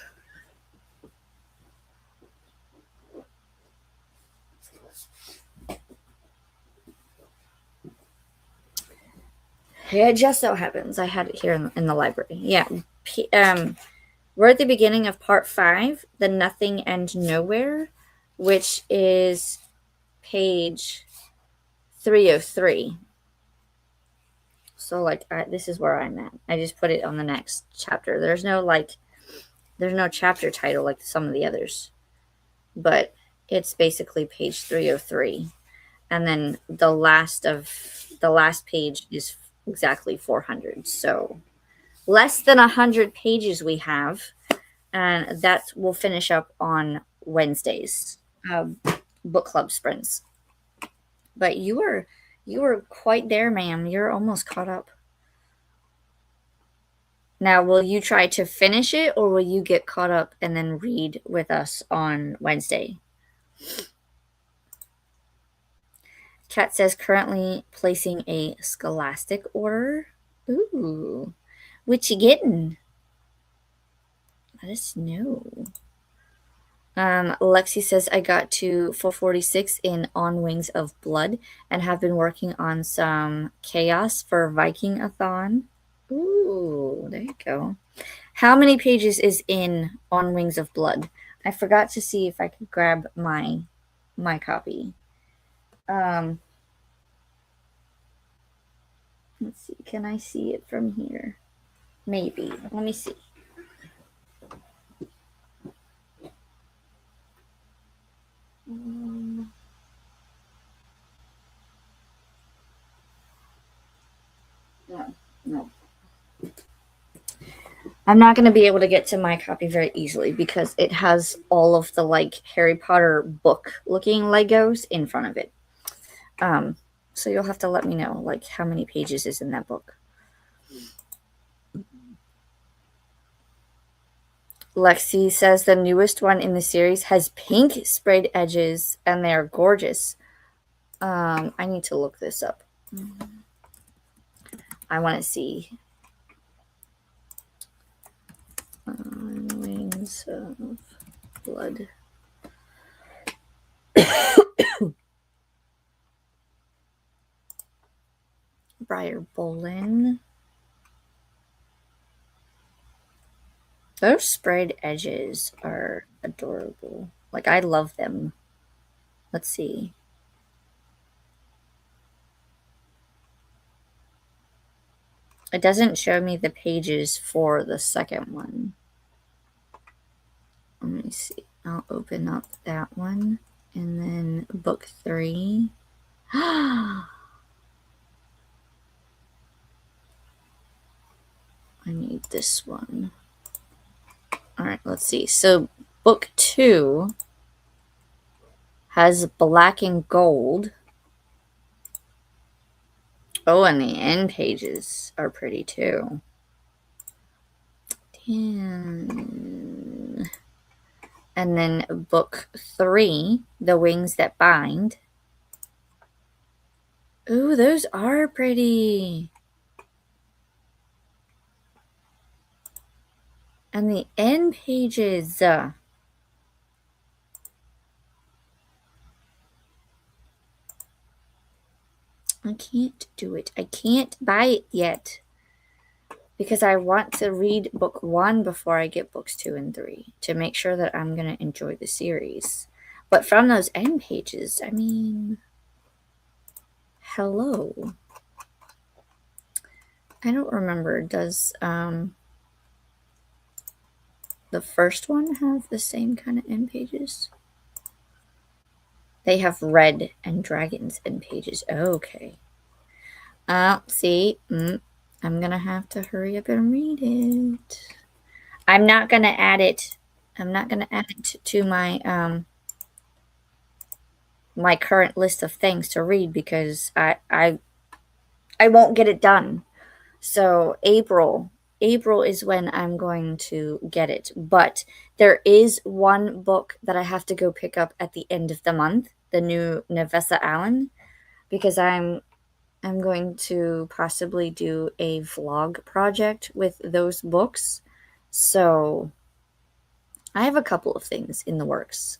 It just so happens I had it here in the library. Yeah. We're at the beginning of part 5, The Nothing and Nowhere, which is page 303. So like this is where I'm at. I just put it on the next chapter. There's no chapter title like some of the others. But it's basically page 303. And then the last page is exactly 400. So less than 100 pages we have, and that will finish up on Wednesdays. Book club sprints. But you were quite there, ma'am. You're almost caught up. Now, will you try to finish it or will you get caught up and then read with us on Wednesday? Kat says currently placing a Scholastic order. Ooh. What you getting? Let us know. Lexi says I got to 446 in On Wings of Blood and have been working on some chaos for Viking-a-thon. Ooh, there you go. How many pages is in On Wings of Blood? I forgot to see if I could grab my copy. Let's see. Can I see it from here? Maybe. Let me see. No. I'm not going to be able to get to my copy very easily because it has all of the like Harry Potter book looking Legos in front of it. So you'll have to let me know like how many pages is in that book. Lexi says the newest one in the series has pink sprayed edges and they're gorgeous. I need to look this up. I want to see. Wings of Blood. Briar Bolin. Those sprayed edges are adorable. Like, I love them. Let's see. It doesn't show me the pages for the second one. Let me see. I'll open up that one. And then book 3. I need this one. All right, let's see. So book 2 has black and gold. Oh, and the end pages are pretty too. Damn. And then book 3, The Wings That Bind. Ooh, those are pretty. And the end pages. I can't do it. I can't buy it yet. Because I want to read book 1 before I get books 2 and 3 to make sure that I'm going to enjoy the series. But from those end pages, I mean, hello. I don't remember. Does the first one have the same kind of end pages? They have red and dragons end pages. Okay. See, I'm gonna have to hurry up and read it. I'm not gonna add it. I'm not gonna add it to my my current list of things to read because I won't get it done. So April is when I'm going to get it. But there is one book that I have to go pick up at the end of the month, the new Nevessa Allen, because I'm going to possibly do a vlog project with those books. So I have a couple of things in the works.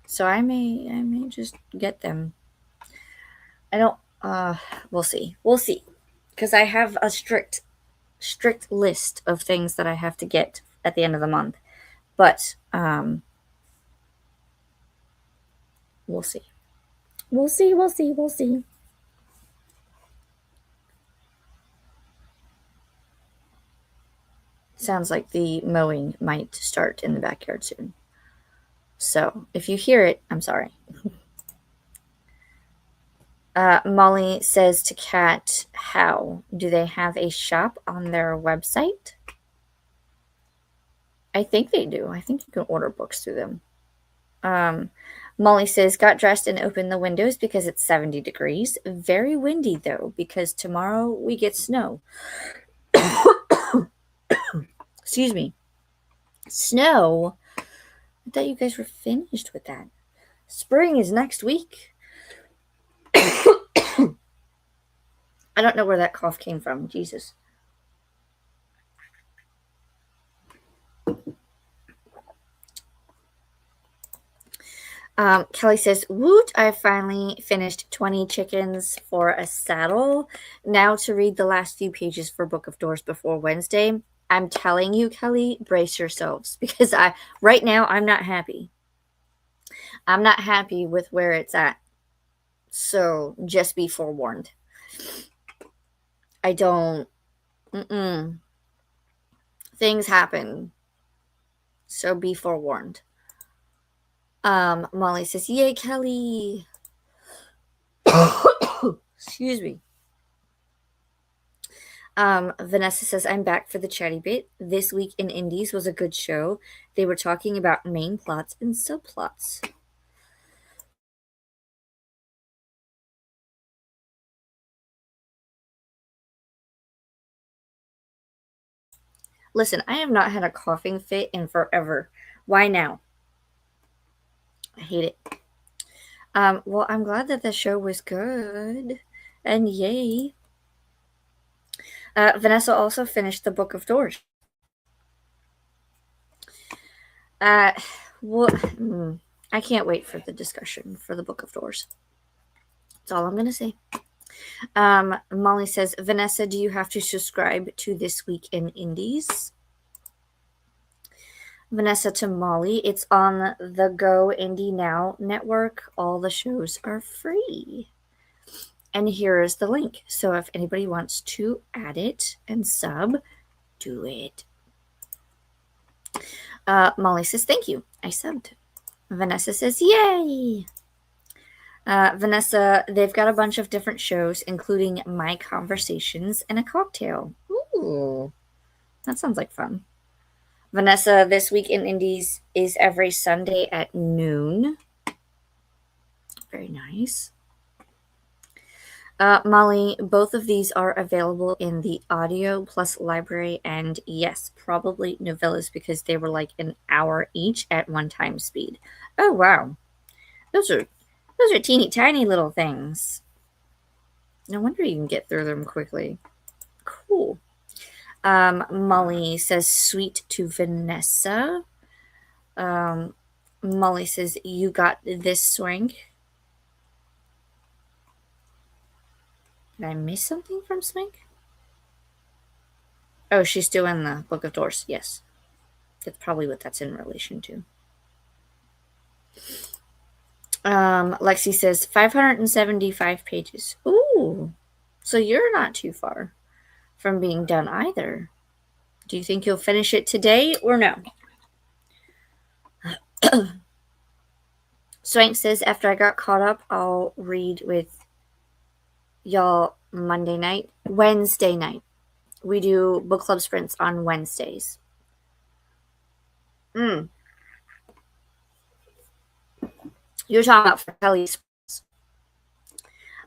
So I may just get them. I don't we'll see. We'll see. Cuz I have a strict list of things that I have to get at the end of the month. But we'll see. We'll see, we'll see, we'll see. Sounds like the mowing might start in the backyard soon. So if you hear it, I'm sorry. Molly says to Kat, how? Do they have a shop on their website? I think they do. I think you can order books through them. Molly says, got dressed and opened the windows because it's 70 degrees. Very windy, though, because tomorrow we get snow. Excuse me. Snow? I thought you guys were finished with that. Spring is next week. I don't know where that cough came from. Jesus. Kelly says, woot, I finally finished 20 chickens for a saddle. Now to read the last few pages for Book of Doors before Wednesday. I'm telling you, Kelly, brace yourselves because right now I'm not happy. I'm not happy with where it's at. So just be forewarned. I don't. Things happen. So be forewarned. Molly says, yay, Kelly. Excuse me. Vanessa says, I'm back for the chatty bit. This week in Indies was a good show. They were talking about main plots and subplots. Listen, I have not had a coughing fit in forever. Why now? I hate it. Well, I'm glad that the show was good. And yay. Vanessa also finished the Book of Doors. Well, I can't wait for the discussion for the Book of Doors. That's all I'm going to say. Molly says, Vanessa, do you have to subscribe to This Week in Indies? Vanessa to Molly, it's on the Go Indie Now network. All the shows are free. And here is the link. So if anybody wants to add it and sub, do it. Molly says, thank you. I subbed. Vanessa says, yay. Vanessa, they've got a bunch of different shows, including My Conversations and a Cocktail. Ooh, that sounds like fun. Vanessa, This Week in Indies is every Sunday at noon. Very nice. Molly, both of these are available in the audio plus library, and yes, probably novellas because they were like an hour each at one time speed. Oh wow, those are teeny tiny little things. No wonder you can get through them quickly. Cool. Molly says sweet to Vanessa. Um, Molly says you got this, Swank. Did I miss something from Swank? Oh, she's doing the Book of Doors. Yes. That's probably what that's in relation to. Lexi says 575 pages. Ooh. So you're not too far from being done either. Do you think you'll finish it today or no? Swank says after I got caught up, I'll read with y'all Wednesday night. We do book club sprints on Wednesdays. You're talking about for Kelly's.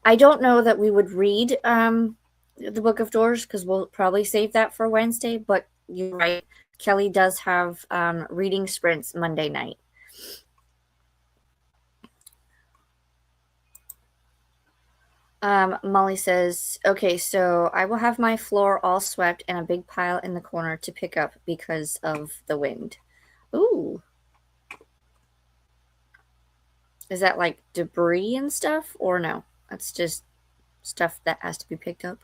I don't know that we would read the Book of Doors because we'll probably save that for Wednesday, but you're right. Kelly does have reading sprints Monday night. Molly says, okay, so I will have my floor all swept and a big pile in the corner to pick up because of the wind. Ooh. Is that like debris and stuff or no? That's just stuff that has to be picked up.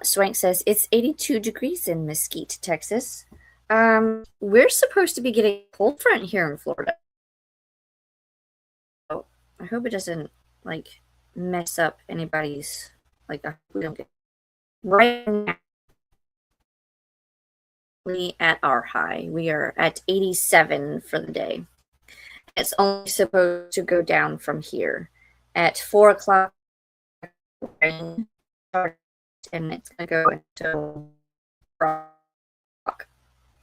Swank says, it's 82 degrees in Mesquite, Texas. We're supposed to be getting a cold front here in Florida. Oh, I hope it doesn't like mess up anybody's like we don't get right now at our high. We are at 87 for the day. It's only supposed to go down from here at 4 o'clock, and it's gonna go until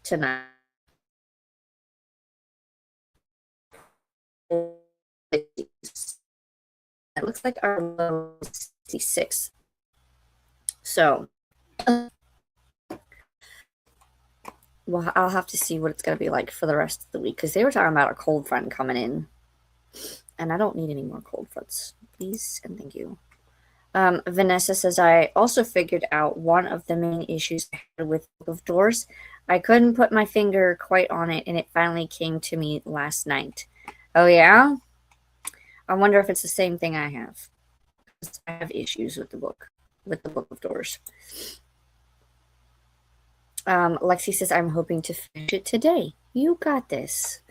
tonight. It looks like our low is 66. So, well, I'll have to see what it's going to be like for the rest of the week because they were talking about a cold front coming in. And I don't need any more cold fronts. Please and thank you. Vanessa says, I also figured out one of the main issues I had with Book of Doors. I couldn't put my finger quite on it, and it finally came to me last night. Oh, yeah? I wonder if it's the same thing I have. I have issues with the Book of Doors. Lexi says, I'm hoping to finish it today. You got this.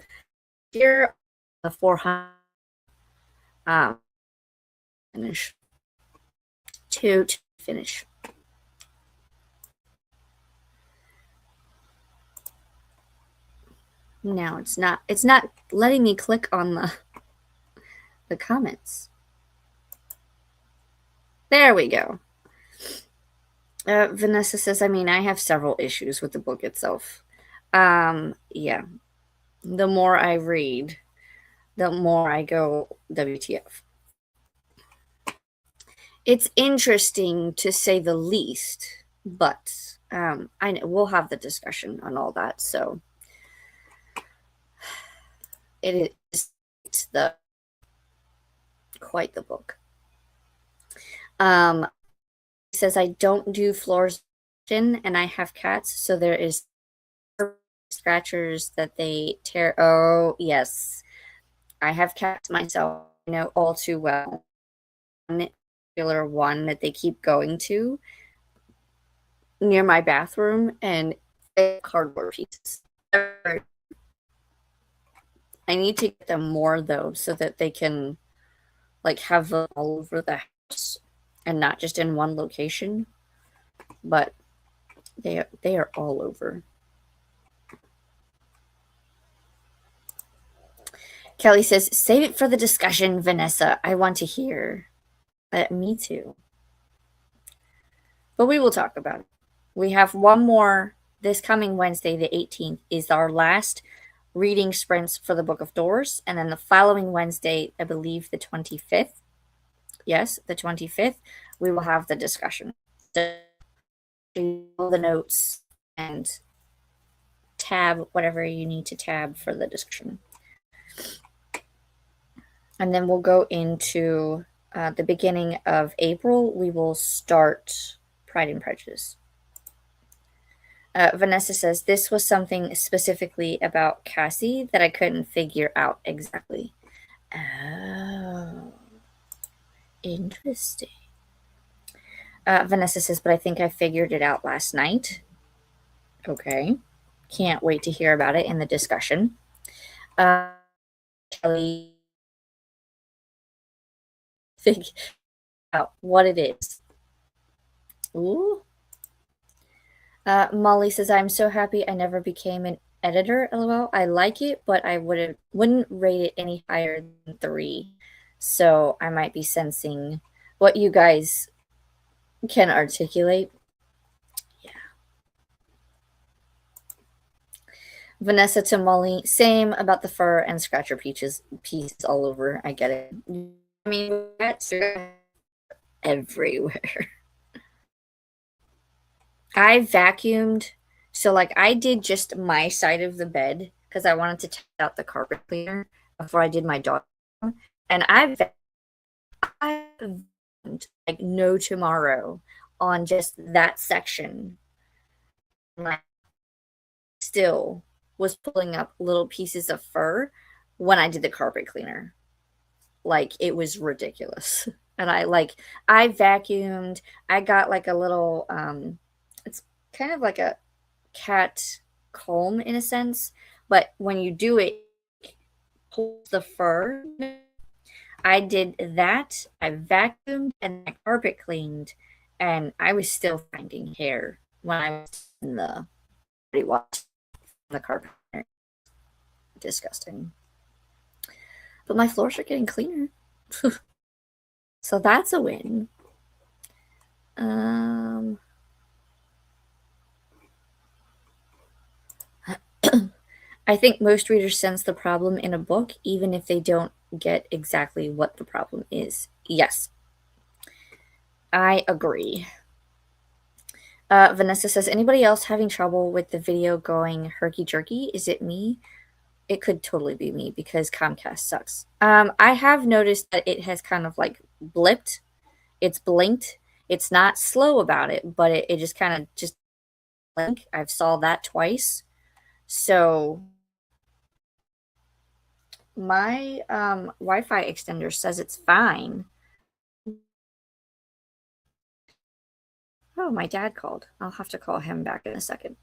Here, the 400. Finish. To finish. Now it's not letting me click on the comments. There we go. Vanessa says, I mean, I have several issues with the book itself. Yeah. The more I read, the more I go, WTF. It's interesting to say the least, but I know we'll have the discussion on all that. So it is quite the book. Says I don't do floors and I have cats, so there is scratchers that they tear. Oh yes, I have cats myself. I know all too well. One particular one that they keep going to near my bathroom, and cardboard pieces. I need to get them more though, so that they can like have them all over the house and not just in one location. But they are all over. Kelly says, save it for the discussion, Vanessa. I want to hear. Me too. But we will talk about it. We have one more this coming Wednesday, the 18th, is our last reading sprints for the Book of Doors. And then the following Wednesday, I believe the 25th, yes, the 25th, we will have the discussion. So, all the notes and tab whatever you need to tab for the discussion. And then we'll go into the beginning of April. We will start Pride and Prejudice. Vanessa says, this was something specifically about Cassie that I couldn't figure out exactly. Oh, interesting. Vanessa says, but I think I figured it out last night. Okay. Can't wait to hear about it in the discussion. Kelly, figure out what it is. Ooh. Molly says, I'm so happy I never became an editor, lol. I like it, but I wouldn't rate it any higher than 3. So I might be sensing what you guys can articulate. Yeah. Vanessa to Molly, same about the fur and scratcher pieces all over. I get it. I mean, that's everywhere. I vacuumed, so like I did just my side of the bed because I wanted to test out the carpet cleaner before I did my dog, and I vacuumed like no tomorrow on just that section. Like, still was pulling up little pieces of fur when I did the carpet cleaner. Like it was ridiculous. And I vacuumed. I got like a little it's kind of like a cat comb in a sense, but when you do it, pull the fur. I did that. I vacuumed and I carpet cleaned, and I was still finding hair when I was in the wash the carpet. Disgusting. But my floors are getting cleaner. So that's a win. I think most readers sense the problem in a book, even if they don't get exactly what the problem is. Yes, I agree. Vanessa says, anybody else having trouble with the video going herky-jerky? Is it me? It could totally be me because Comcast sucks. I have noticed that it has kind of like blipped. It's blinked. It's not slow about it, but it just kind of just blink. I've saw that twice. So my Wi-Fi extender says it's fine. Oh, my dad called. I'll have to call him back in a second.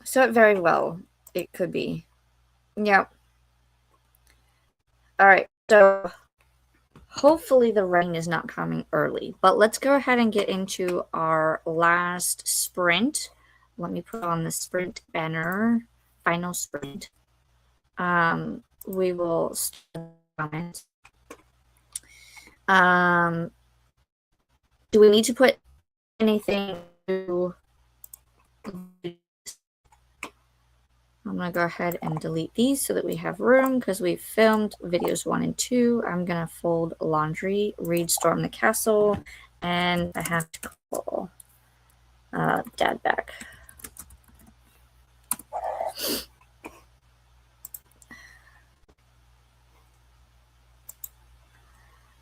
So it very well, it could be. Yep. All right. So hopefully the rain is not coming early, but let's go ahead and get into our last sprint. Let me put on the sprint banner. Final sprint. We will start on it. Do we need to put anything to... I'm going to go ahead and delete these so that we have room because we've filmed videos 1 and 2. I'm going to fold laundry, read Storm the Castle, and I have to call Dad back.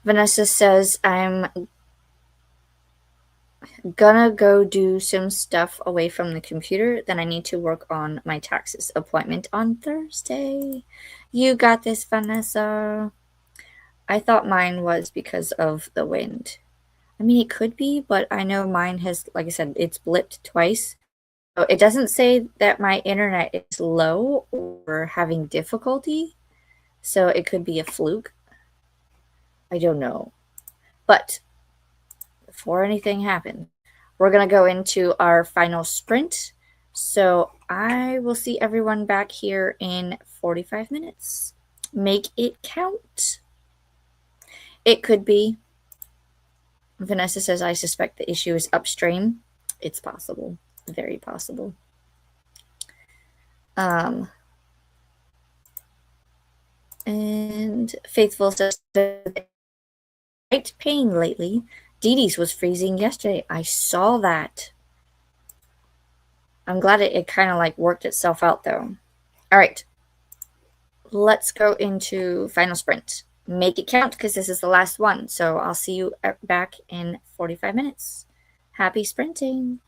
Vanessa says, I'm gonna go do some stuff away from the computer. Then I need to work on my taxes. Appointment on Thursday. You got this, Vanessa. I thought mine was because of the wind. I mean, it could be, but I know mine has, like I said, it's blipped twice. So it doesn't say that my internet is low or having difficulty. So it could be a fluke. I don't know. But before anything happens, we're going to go into our final sprint. So I will see everyone back here in 45 minutes. Make it count. It could be. Vanessa says, I suspect the issue is upstream. It's possible. Very possible. And Faithful says, pain lately. Dee Dee's was freezing yesterday. I saw that. I'm glad it kind of like worked itself out though. All right, let's go into final sprint. Make it count because this is the last one. So I'll see you back in 45 minutes. Happy sprinting.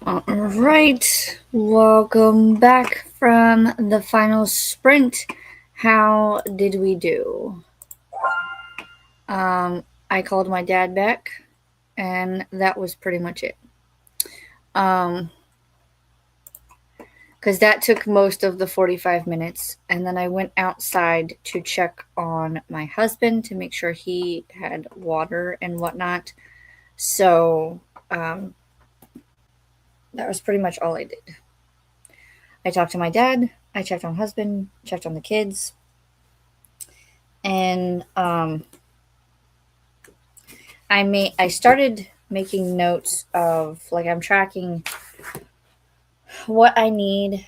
All right, welcome back from the final sprint. How did we do? I called my dad back, and that was pretty much it. Because that took most of the 45 minutes, and then I went outside to check on my husband to make sure he had water and whatnot. So that was pretty much all I did. I talked to my dad, I checked on husband, checked on the kids, and I started making notes of, like, I'm tracking what I need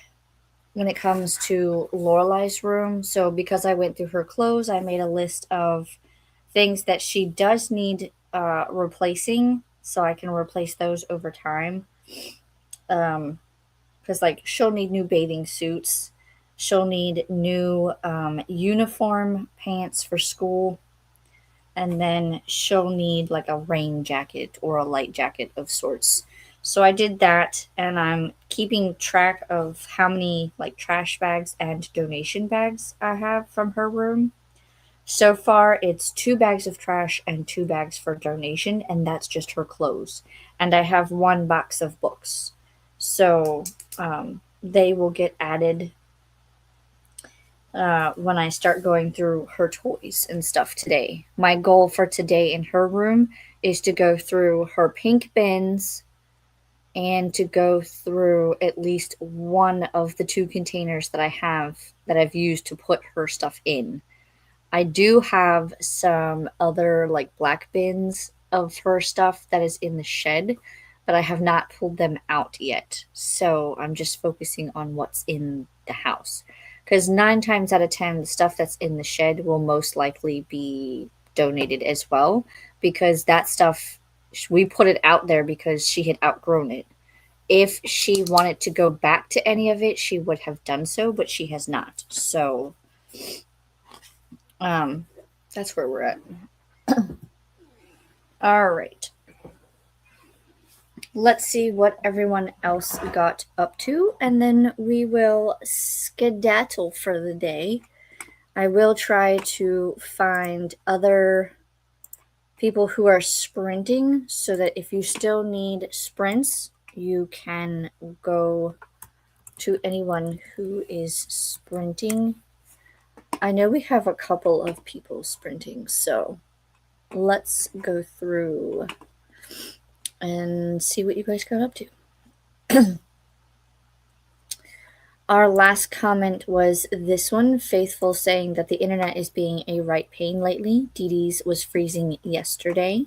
when it comes to Lorelai's room. So because I went through her clothes, I made a list of things that she does need replacing, so I can replace those over time. Because like she'll need new bathing suits, she'll need new uniform pants for school, and then she'll need like a rain jacket or a light jacket of sorts. So I did that, and I'm keeping track of how many like trash bags and donation bags I have from her room. So far, it's 2 bags of trash and 2 bags for donation, and that's just her clothes. And I have 1 box of books. So they will get added when I start going through her toys and stuff today. My goal for today in her room is to go through her pink bins and to go through at least one of the 2 containers that I have that I've used to put her stuff in. I do have some other like black bins of her stuff that is in the shed, but I have not pulled them out yet. So I'm just focusing on what's in the house. Because 9 times out of 10, the stuff that's in the shed will most likely be donated as well. Because that stuff, we put it out there because she had outgrown it. If she wanted to go back to any of it, she would have done so, but she has not. So um, that's where we're at. All right. Let's see what everyone else got up to, and then we will skedaddle for the day. I will try to find other people who are sprinting so that if you still need sprints, you can go to anyone who is sprinting. I know we have a couple of people sprinting, so let's go through and see what you guys got up to. Our last comment was this one, Faithful, saying that the internet is being a right pain lately. Dee Dee's was freezing yesterday.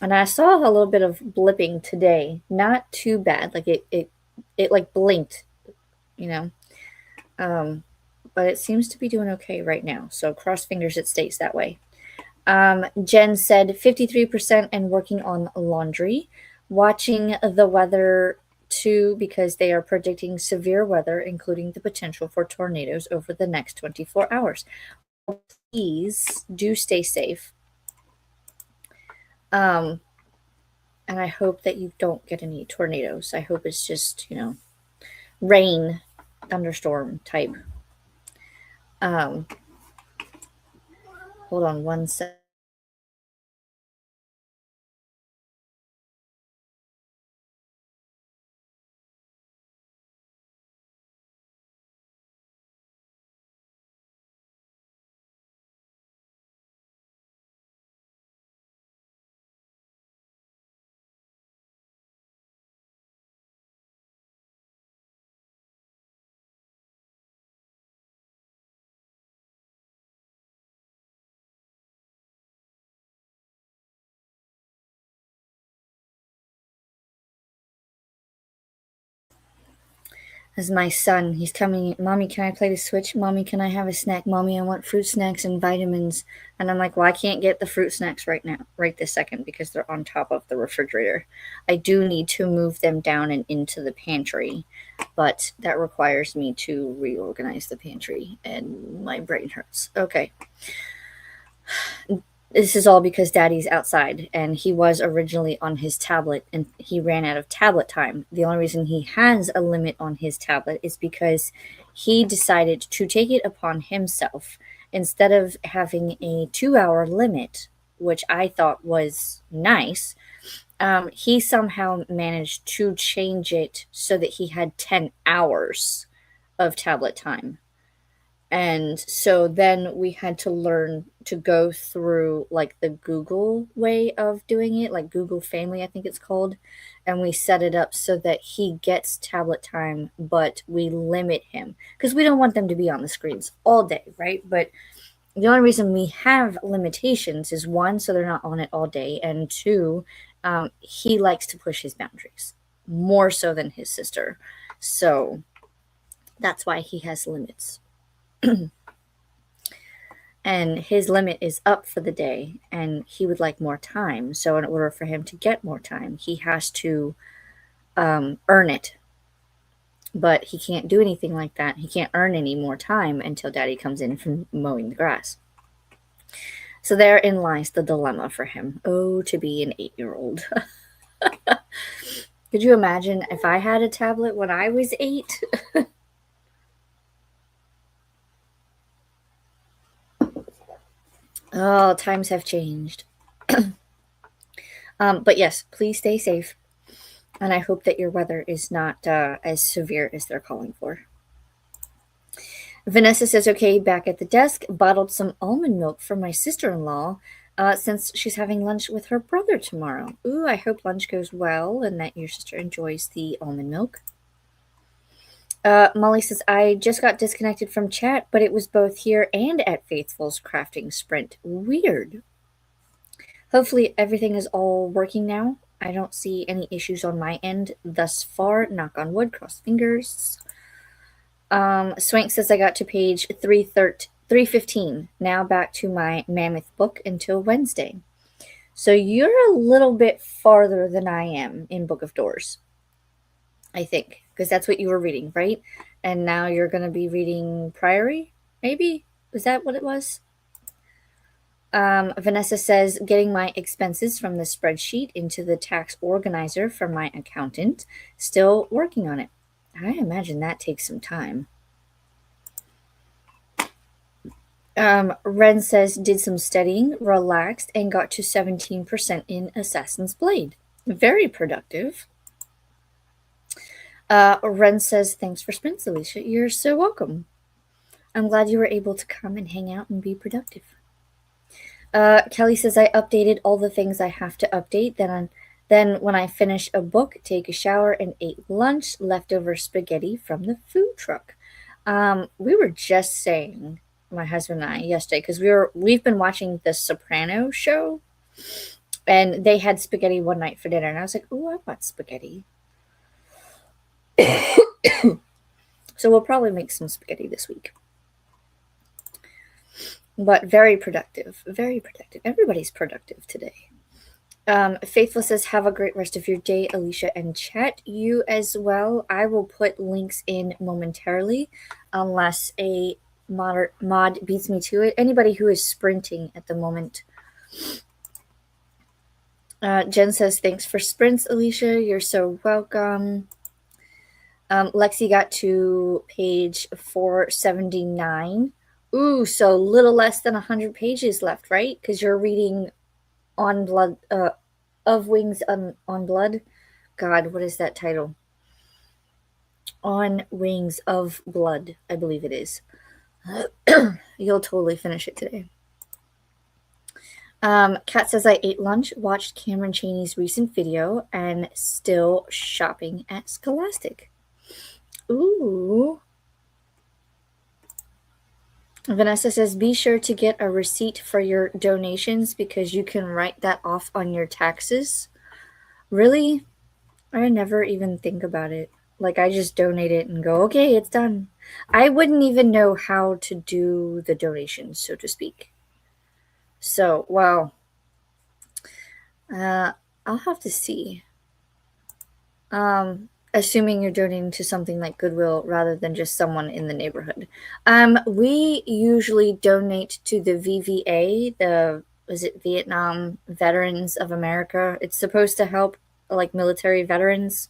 And I saw a little bit of blipping today. Not too bad. Like it like blinked, you know. But it seems to be doing okay right now. So cross fingers it stays that way. Jen said 53% and working on laundry. Watching the weather too, because they are predicting severe weather, including the potential for tornadoes over the next 24 hours. Please do stay safe. And I hope that you don't get any tornadoes. I hope it's just, rain, thunderstorm type. Hold on one sec. As my son, he's coming, Mommy, can I play the Switch? Mommy, can I have a snack? Mommy, I want fruit snacks and vitamins. And I'm like, well, I can't get the fruit snacks right now, right this second, because they're on top of the refrigerator. I do need to move them down and into the pantry, but that requires me to reorganize the pantry, and my brain hurts. Okay. This is all because Daddy's outside and he was originally on his tablet and he ran out of tablet time. The only reason he has a limit on his tablet is because he decided to take it upon himself. Instead of having a 2 hour limit, which I thought was nice, he somehow managed to change it so that he had 10 hours of tablet time. And so then we had to learn to go through like the Google way of doing it, like Google Family, I think it's called. And we set it up so that he gets tablet time, but we limit him because we don't want them to be on the screens all day, right? But the only reason we have limitations is one, so they're not on it all day, and two, he likes to push his boundaries more so than his sister. So that's why he has limits. And his limit is up for the day and he would like more time. So in order for him to get more time, he has to earn it. But he can't do anything like that. He can't earn any more time until Daddy comes in from mowing the grass. So therein lies the dilemma for him. Oh, to be an 8-year-old. Could you imagine if I had a tablet when I was 8? Oh, times have changed. But yes, please stay safe. And I hope that your weather is not as severe as they're calling for. Vanessa says, okay, back at the desk, bottled some almond milk for my sister-in-law since she's having lunch with her brother tomorrow. Ooh, I hope lunch goes well and that your sister enjoys the almond milk. Molly says, I just got disconnected from chat, but it was both here and at Faithful's crafting sprint. Weird. Hopefully everything is all working now. I don't see any issues on my end thus far. Knock on wood, cross fingers. Swank says I got to page 315. Now back to my mammoth book until Wednesday. So you're a little bit farther than I am in Book of Doors, I think, because that's what you were reading, right? And now you're going to be reading Priory, maybe? Was that what it was? Vanessa says, getting my expenses from the spreadsheet into the tax organizer for my accountant. Still working on it. I imagine that takes some time. Ren says, did some studying, relaxed, and got to 17% in Assassin's Blade. Very productive. Ren says, thanks for sprints, Alicia. You're so welcome. I'm glad you were able to come and hang out and be productive. Kelly says, I updated all the things I have to update. Then when I finish a book, take a shower and ate lunch, leftover spaghetti from the food truck. We were just saying, my husband and I, yesterday, because we've been watching the Soprano show, and they had spaghetti one night for dinner, and I was like, ooh, I want spaghetti. So we'll probably make some spaghetti this week. But very productive. Very productive. Everybody's productive today. Faithful says, have a great rest of your day, Alicia and chat. You as well. I will put links in momentarily unless a mod beats me to it. Anybody who is sprinting at the moment. Jen says, thanks for sprints, Alicia. You're so welcome. Lexi got to page 479. Ooh, so little less than 100 pages left, right? Because you're reading On Blood, Of Wings on Blood. God, what is that title? On Wings of Blood, I believe it is. You'll totally finish it today. Kat says, I ate lunch, watched Cameron Chaney's recent video, and still shopping at Scholastic. Ooh. Vanessa says, be sure to get a receipt for your donations because you can write that off on your taxes. Really? I never even think about it. Like, I just donate it and go, okay, it's done. I wouldn't even know how to do the donations, so to speak. So, wow. I'll have to see. Assuming you're donating to something like Goodwill rather than just someone in the neighborhood. We usually donate to the VVA, the is it Vietnam Veterans of America. It's supposed to help like military veterans.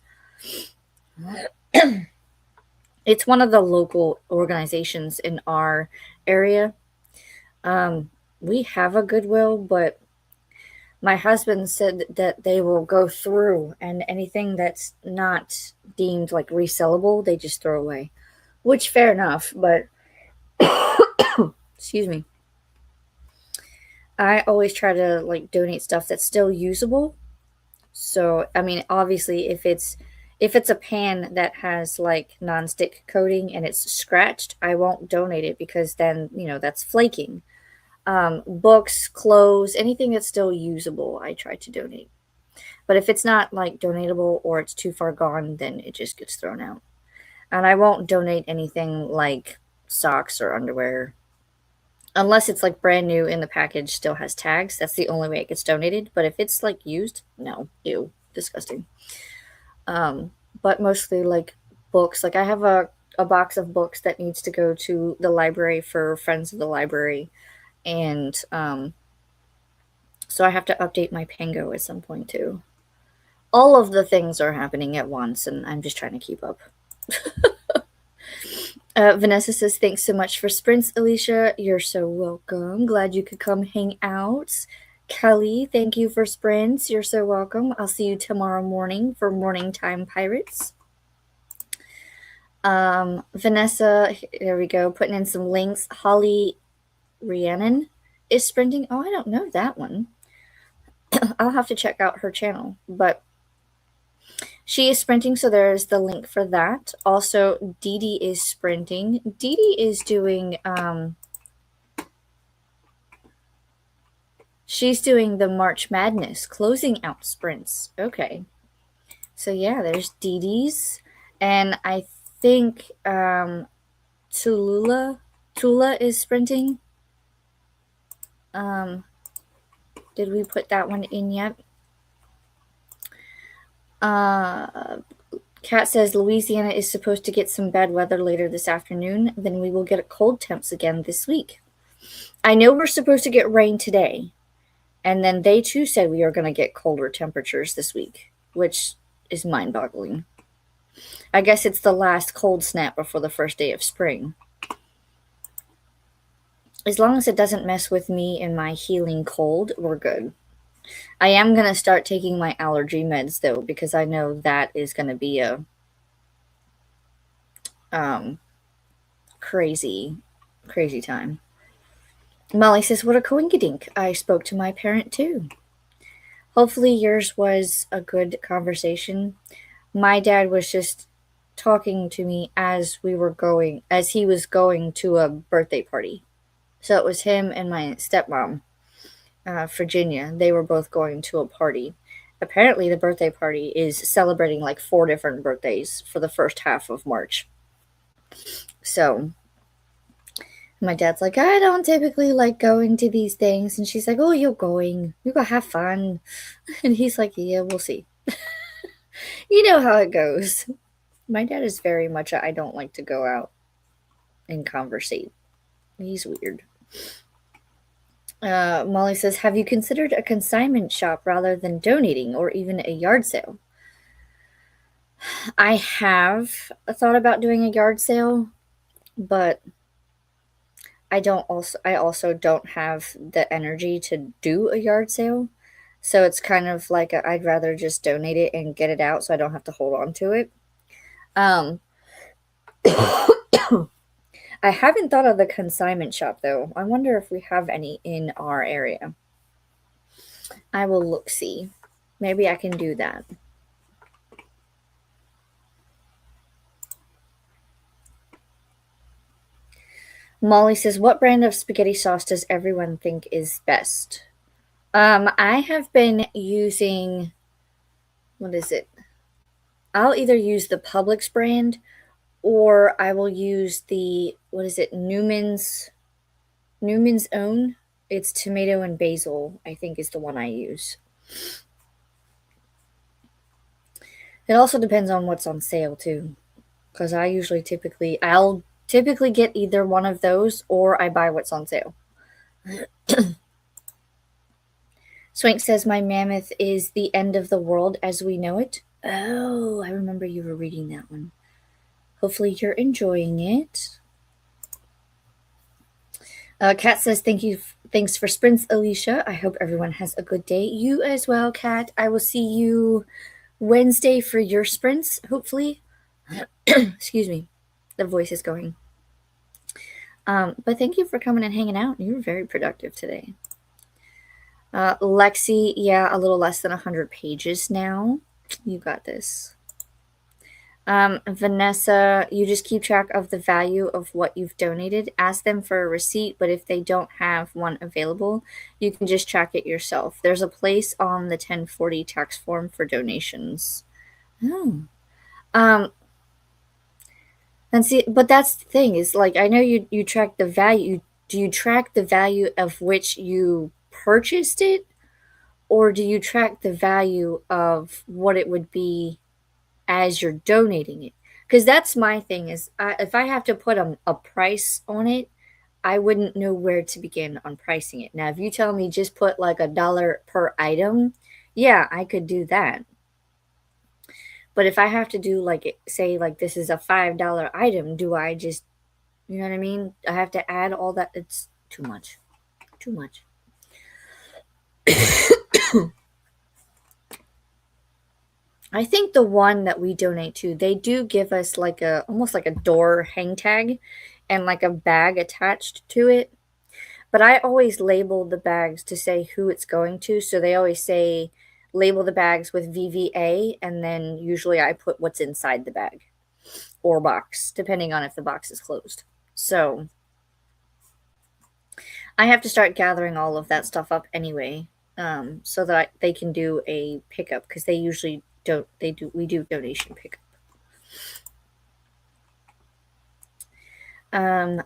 It's one of the local organizations in our area. Um, we have a Goodwill, but my husband said that they will go through and anything that's not deemed like resellable, they just throw away. Which fair enough, but excuse me. I always try to like donate stuff that's still usable. So, I mean, obviously if it's a pan that has like nonstick coating and it's scratched, I won't donate it because then, that's flaking. Books, clothes, anything that's still usable, I try to donate. But if it's not like donatable or it's too far gone, then it just gets thrown out. And I won't donate anything like socks or underwear unless it's like brand new in the package, still has tags. That's the only way it gets donated. But if it's like used, no, ew, disgusting. Um, but mostly like books. Like I have a box of books that needs to go to the library for friends of the library, and so I have to update my Pango at some point too. All of the things are happening at once, and I'm just trying to keep up. Vanessa says, thanks so much for sprints, Alicia. You're so welcome. Glad you could come hang out. Kelly, thank you for sprints. You're so welcome. I'll see you tomorrow morning for Morning Time Pirates. Vanessa, there we go, putting in some links. Holly Rhiannon is sprinting. Oh, I don't know that one. I'll have to check out her channel, but she is sprinting, so there's the link for that. Also, Dee Dee is sprinting. Dee Dee is doing, she's doing the March Madness closing out sprints. Okay. So yeah, there's Dee Dee's. And I think Tula is sprinting. Did we put that one in yet? Kat says Louisiana is supposed to get some bad weather later this afternoon. Then we will get cold temps again this week. I know we're supposed to get rain today. And then they too said we are going to get colder temperatures this week, which is mind-boggling. I guess it's the last cold snap before the first day of spring. As long as it doesn't mess with me and my healing cold, we're good. I am going to start taking my allergy meds, though, because I know that is going to be a crazy time. Molly says, what a coinkydink. I spoke to my parent, too. Hopefully yours was a good conversation. My dad was just talking to me as he was going to a birthday party. So it was him and my stepmom, Virginia. They were both going to a party. Apparently the birthday party is celebrating like 4 different birthdays for the first half of March. So my dad's like, I don't typically like going to these things. And she's like, oh, you're going. You're going to have fun. And he's like, yeah, we'll see. You know how it goes. My dad is very much I don't like to go out and conversate. He's weird. Molly says, have you considered a consignment shop rather than donating or even a yard sale? I have thought about doing a yard sale, but I also don't have the energy to do a yard sale. So it's kind of like I'd rather just donate it and get it out so I don't have to hold on to it. I haven't thought of the consignment shop, though. I wonder if we have any in our area. I will look-see. Maybe I can do that. Molly says, what brand of spaghetti sauce does everyone think is best? I have been using, what is it? I'll either use the Publix brand or I will use the, Newman's Own. It's tomato and basil, I think is the one I use. It also depends on what's on sale too, because I'll typically get either one of those or I buy what's on sale. Swank says my mammoth is the end of the world as we know it. Oh, I remember you were reading that one. Hopefully you're enjoying it. Kat says thanks for sprints, Alicia. I hope everyone has a good day. You as well, Kat. I will see you Wednesday for your sprints, hopefully. Excuse me. The voice is going. But thank you for coming and hanging out. You were very productive today. Lexi, yeah, a little less than 100 pages now. You got this. Vanessa, you just keep track of the value of what you've donated. Ask them for a receipt, but if they don't have one available, you can just track it yourself. There's a place on the 1040 tax form for donations. Oh. And see, but that's the thing is like I know you track the value. Do you track the value of which you purchased it, or do you track the value of what it would be as you're donating it? Because that's my thing is if I have to put a price on it, I wouldn't know where to begin on pricing it. Now, if you tell me just put like $1 per item, yeah, I could do that. But if I have to do like say like this is a $5 item, do I just, you know what I mean? I have to add all that. It's too much. Too much. I think the one that we donate to, they do give us like a almost like a door hang tag and like a bag attached to it. But I always label the bags to say who it's going to. So they always say label the bags with VVA, and then usually I put what's inside the bag or box, depending on if the box is closed. So I have to start gathering all of that stuff up anyway, so that they can do a pickup because they usually don't. We do donation pickup.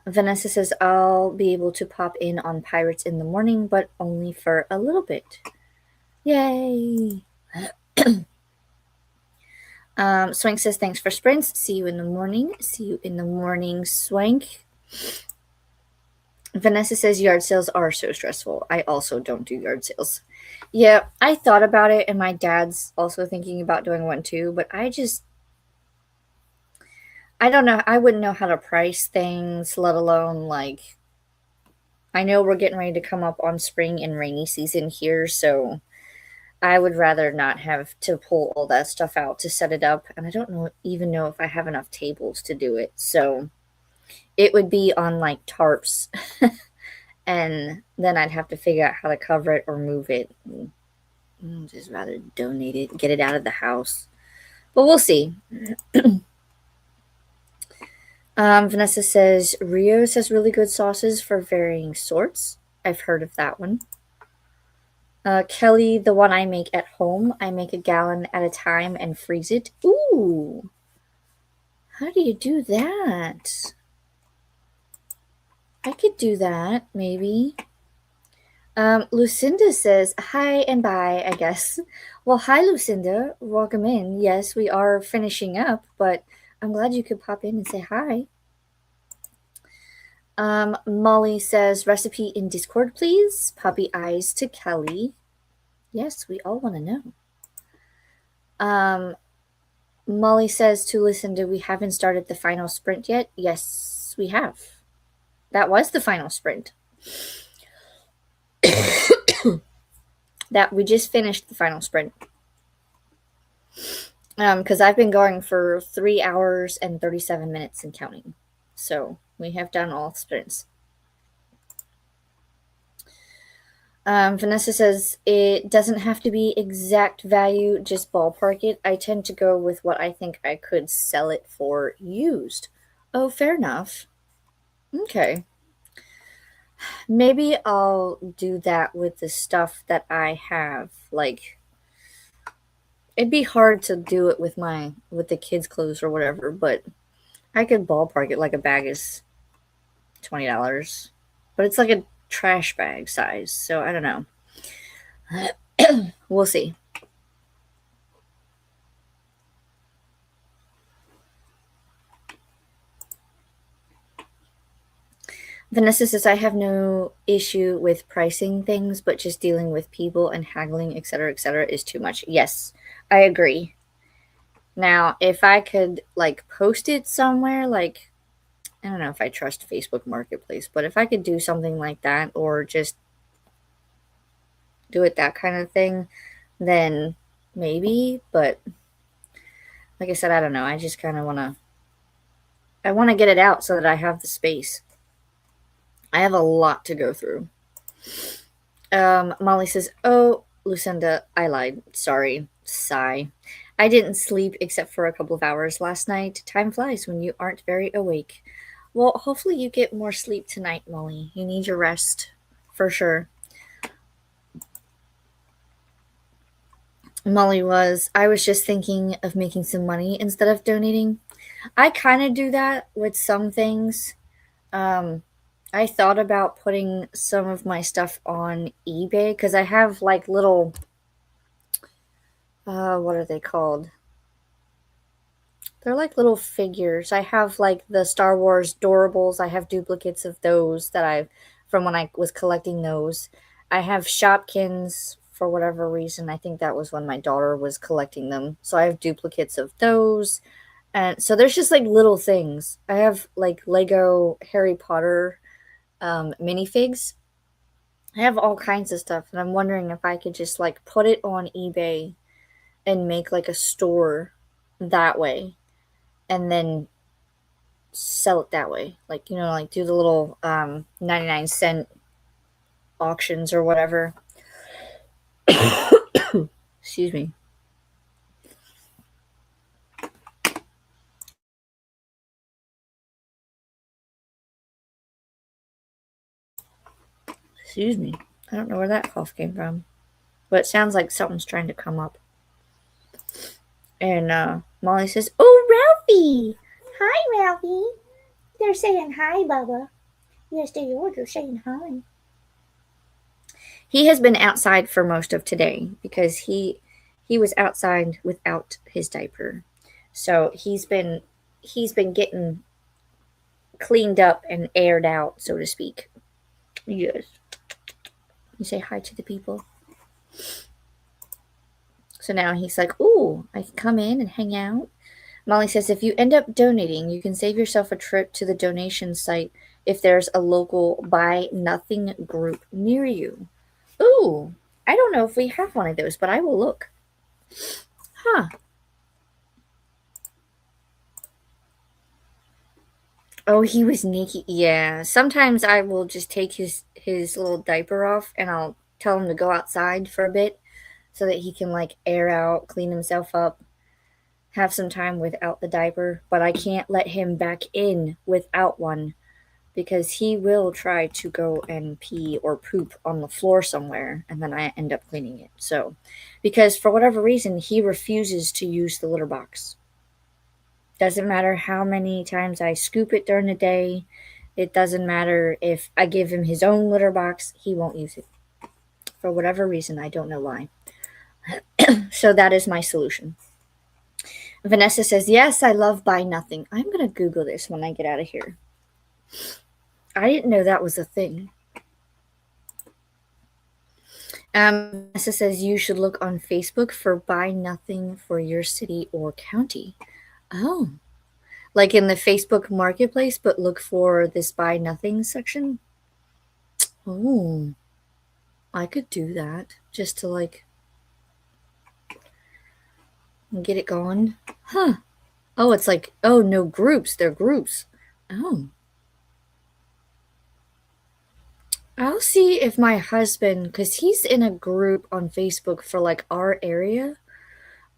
Vanessa says I'll be able to pop in on Pirates in the morning, but only for a little bit. Yay! Swank says thanks for sprints. See you in the morning. See you in the morning, Swank. Vanessa says yard sales are so stressful. I also don't do yard sales. Yeah, I thought about it, and my dad's also thinking about doing one too, but I don't know. I wouldn't know how to price things, let alone like. I know we're getting ready to come up on spring and rainy season here, so I would rather not have to pull all that stuff out to set it up, and I don't even know if I have enough tables to do it. So it would be on like tarps, and then I'd have to figure out how to cover it or move it. Just rather donate it, get it out of the house. But we'll see. Vanessa says Rio's has really good sauces for varying sorts. I've heard of that one. Kelly, the one I make at home, I make a gallon at a time and freeze it. Ooh, how do you do that? I could do that, maybe. Lucinda says, hi and bye, I guess. Well, hi, Lucinda. Welcome in. Yes, we are finishing up, but I'm glad you could pop in and say hi. Molly says, recipe in Discord, please. Puppy eyes to Kelly. Yes, we all want to know. Molly says to Lucinda, we haven't started the final sprint yet. Yes, we have. That was the final sprint. That we just finished the final sprint. Because I've been going for 3 hours and 37 minutes and counting. So we have done all sprints. Vanessa says it doesn't have to be exact value, just ballpark it. I tend to go with what I think I could sell it for used. Oh, fair enough. Okay. Maybe I'll do that with the stuff that I have. Like, it'd be hard to do it with the kids' clothes or whatever, but I could ballpark it like a bag is $20. But it's like a trash bag size, so I don't know. We'll see. Vanessa says, I have no issue with pricing things, but just dealing with people and haggling, etc., is too much. Yes, I agree. Now, if I could like post it somewhere, like I don't know if I trust Facebook Marketplace, but if I could do something like that or just do it that kind of thing, then maybe. But like I said, I don't know. I just kind of I want to get it out so that I have the space. I have a lot to go through. Molly says, "Oh, Lucinda, I lied. Sorry. Sigh. I didn't sleep except for a couple of hours last night. Time flies when you aren't very awake. Well, hopefully you get more sleep tonight, Molly. You need your rest for sure." I was just thinking of making some money instead of donating. I kind of do that with some things. Um, I thought about putting some of my stuff on eBay because I have like little, what are they called? They're like little figures. I have like the Star Wars Doorables. I have duplicates of those that from when I was collecting those. I have Shopkins for whatever reason. I think that was when my daughter was collecting them. So I have duplicates of those. And so there's just like little things. I have like Lego Harry Potter minifigs. I have all kinds of stuff, and I'm wondering if I could just like put it on eBay and make like a store that way, and then sell it that way. Like, like do the little 99 cent auctions or whatever. Excuse me. Excuse me. I don't know where that cough came from, but it sounds like something's trying to come up. And Molly says, "Oh, Ralphie! Hi, Ralphie. They're saying hi, Bubba. Yes, they are. They're saying hi." He has been outside for most of today because he was outside without his diaper. So he's been getting cleaned up and aired out, so to speak. Yes. You say hi to the people. So now he's like, "Ooh, I can come in and hang out." Molly says, "If you end up donating, you can save yourself a trip to the donation site if there's a local Buy Nothing group near you." Ooh, I don't know if we have one of those, but I will look. Huh. Oh, he was naked. Yeah. Sometimes I will just take his little diaper off and I'll tell him to go outside for a bit so that he can like air out, clean himself up, have some time without the diaper, but I can't let him back in without one because he will try to go and pee or poop on the floor somewhere and then I end up cleaning it. So, because for whatever reason he refuses to use the litter box. Doesn't matter how many times I scoop it during the day. It doesn't matter if I give him his own litter box, he won't use it. For whatever reason, I don't know why. So that is my solution. Vanessa says, "Yes, I love Buy Nothing." I'm going to Google this when I get out of here. I didn't know that was a thing. Vanessa says, "You should look on Facebook for Buy Nothing for your city or county." Oh, like in the Facebook Marketplace, but look for this Buy Nothing section? Oh, I could do that just to like get it going. Huh. Oh, it's like, oh, no groups. They're groups. Oh. I'll see if my husband, because he's in a group on Facebook for like our area.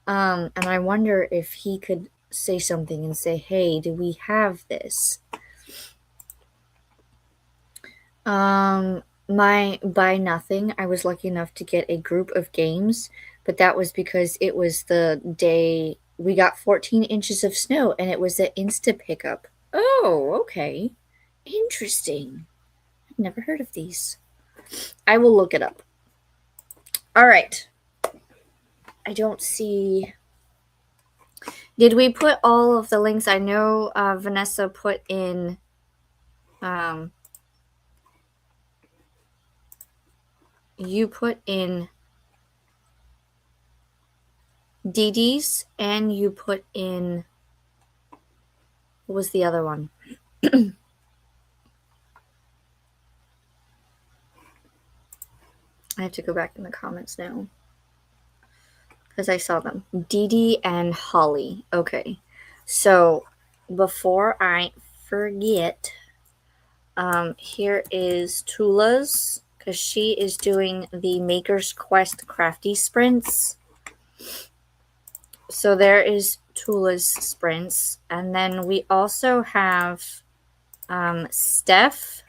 And I wonder if he could say something and say, "Hey, do we have this?" My Buy Nothing, I was lucky enough to get a group of games, but that was because it was the day we got 14 inches of snow and it was the Insta pickup. Oh, okay. Interesting. I've never heard of these. I will look it up. All right. I don't see. Did we put all of the links? I know Vanessa put in um, you put in Dee Dee's and you put in, what was the other one? I have to go back in the comments now because I saw them. Dee Dee and Holly. Okay. So before I forget, here is Tula's, because she is doing the Maker's Quest Crafty Sprints. So there is Tula's sprints. And then we also have Steph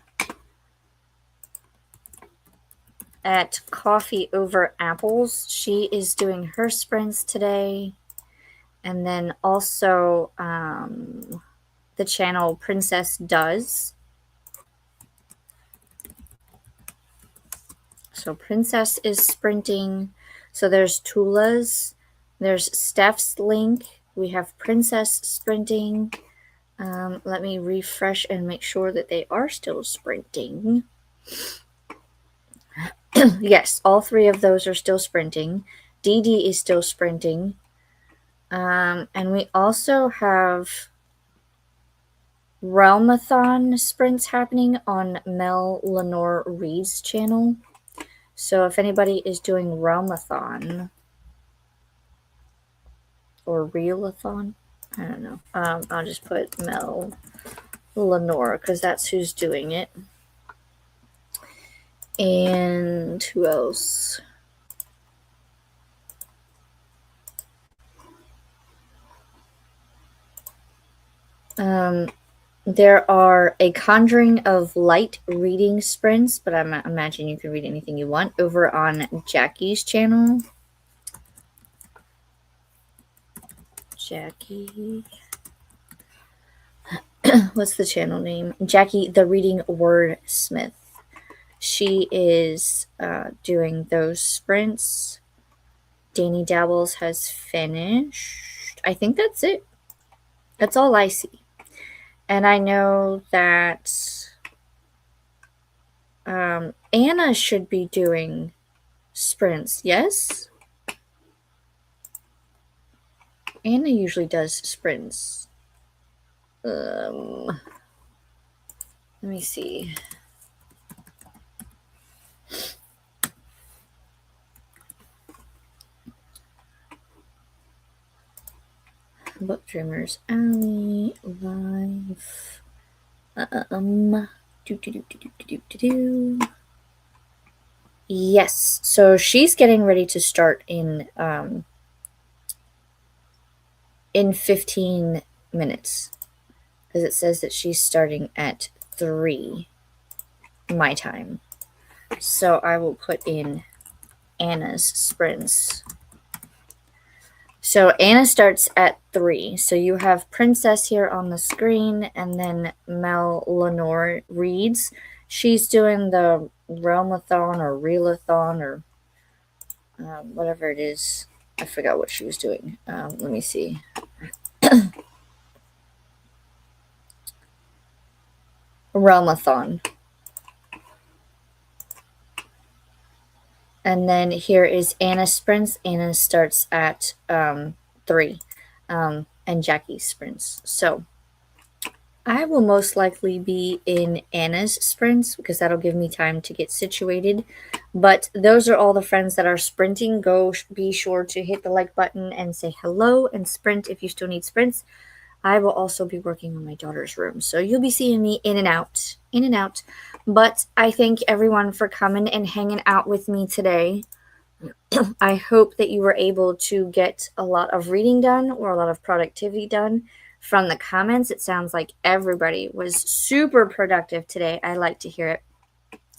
at Coffee Over Apples. She is doing her sprints today. And then also the channel Princess Does. So Princess is sprinting. So there's Tula's. There's Steph's link. We have Princess sprinting. Let me refresh and make sure that they are still sprinting. Yes, all three of those are still sprinting. Dee Dee is still sprinting. And we also have Realmathon sprints happening on Mel Lenore Reed's channel. So if anybody is doing Realmathon or Realathon, I don't know. I'll just put Mel Lenore because that's who's doing it. And who else? There are a Conjuring of Light reading sprints, but I imagine you can read anything you want over on Jackie's channel. Jackie. What's the channel name? Jackie the Reading Wordsmith. She is doing those sprints. Danny Dabbles has finished. I think that's it. That's all I see. And I know that Anna should be doing sprints, yes? Anna usually does sprints. Let me see. Book Dreamers Alley live. Yes, so she's getting ready to start in 15 minutes because it says that she's starting at 3 my time. So I will put in Anna's sprints. So Anna starts at 3. So you have Princess here on the screen, and then Mel Lenore Reads. She's doing the Realmathon or Realathon or whatever it is. I forgot what she was doing. Let me see. Realmathon. And then here is Anna sprints. Anna starts at 3, and Jackie sprints. So I will most likely be in Anna's sprints because that'll give me time to get situated. But those are all the friends that are sprinting. Go be sure to hit the like button and say hello and sprint if you still need sprints. I will also be working on my daughter's room. So you'll be seeing me in and out. But I thank everyone for coming and hanging out with me today. I hope that you were able to get a lot of reading done or a lot of productivity done. From the comments, it sounds like everybody was super productive today. I like to hear it.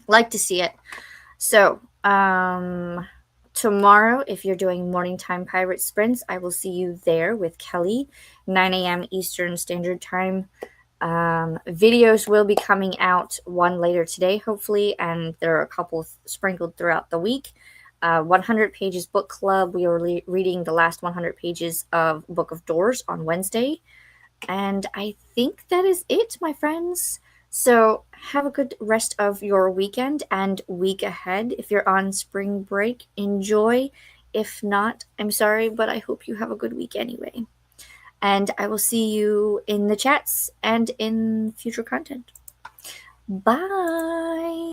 Like to see it. So, tomorrow, if you're doing Morning Time Pirate Sprints, I will see you there with Kelly, 9 a.m. Eastern Standard Time. Videos will be coming out, one later today, hopefully, and there are a couple sprinkled throughout the week. 100 Pages Book Club. We are reading the last 100 pages of Book of Doors on Wednesday. And I think that is it, my friends. So, have a good rest of your weekend and week ahead. If you're on spring break, enjoy. If not, I'm sorry, but I hope you have a good week anyway. And I will see you in the chats and in future content. Bye.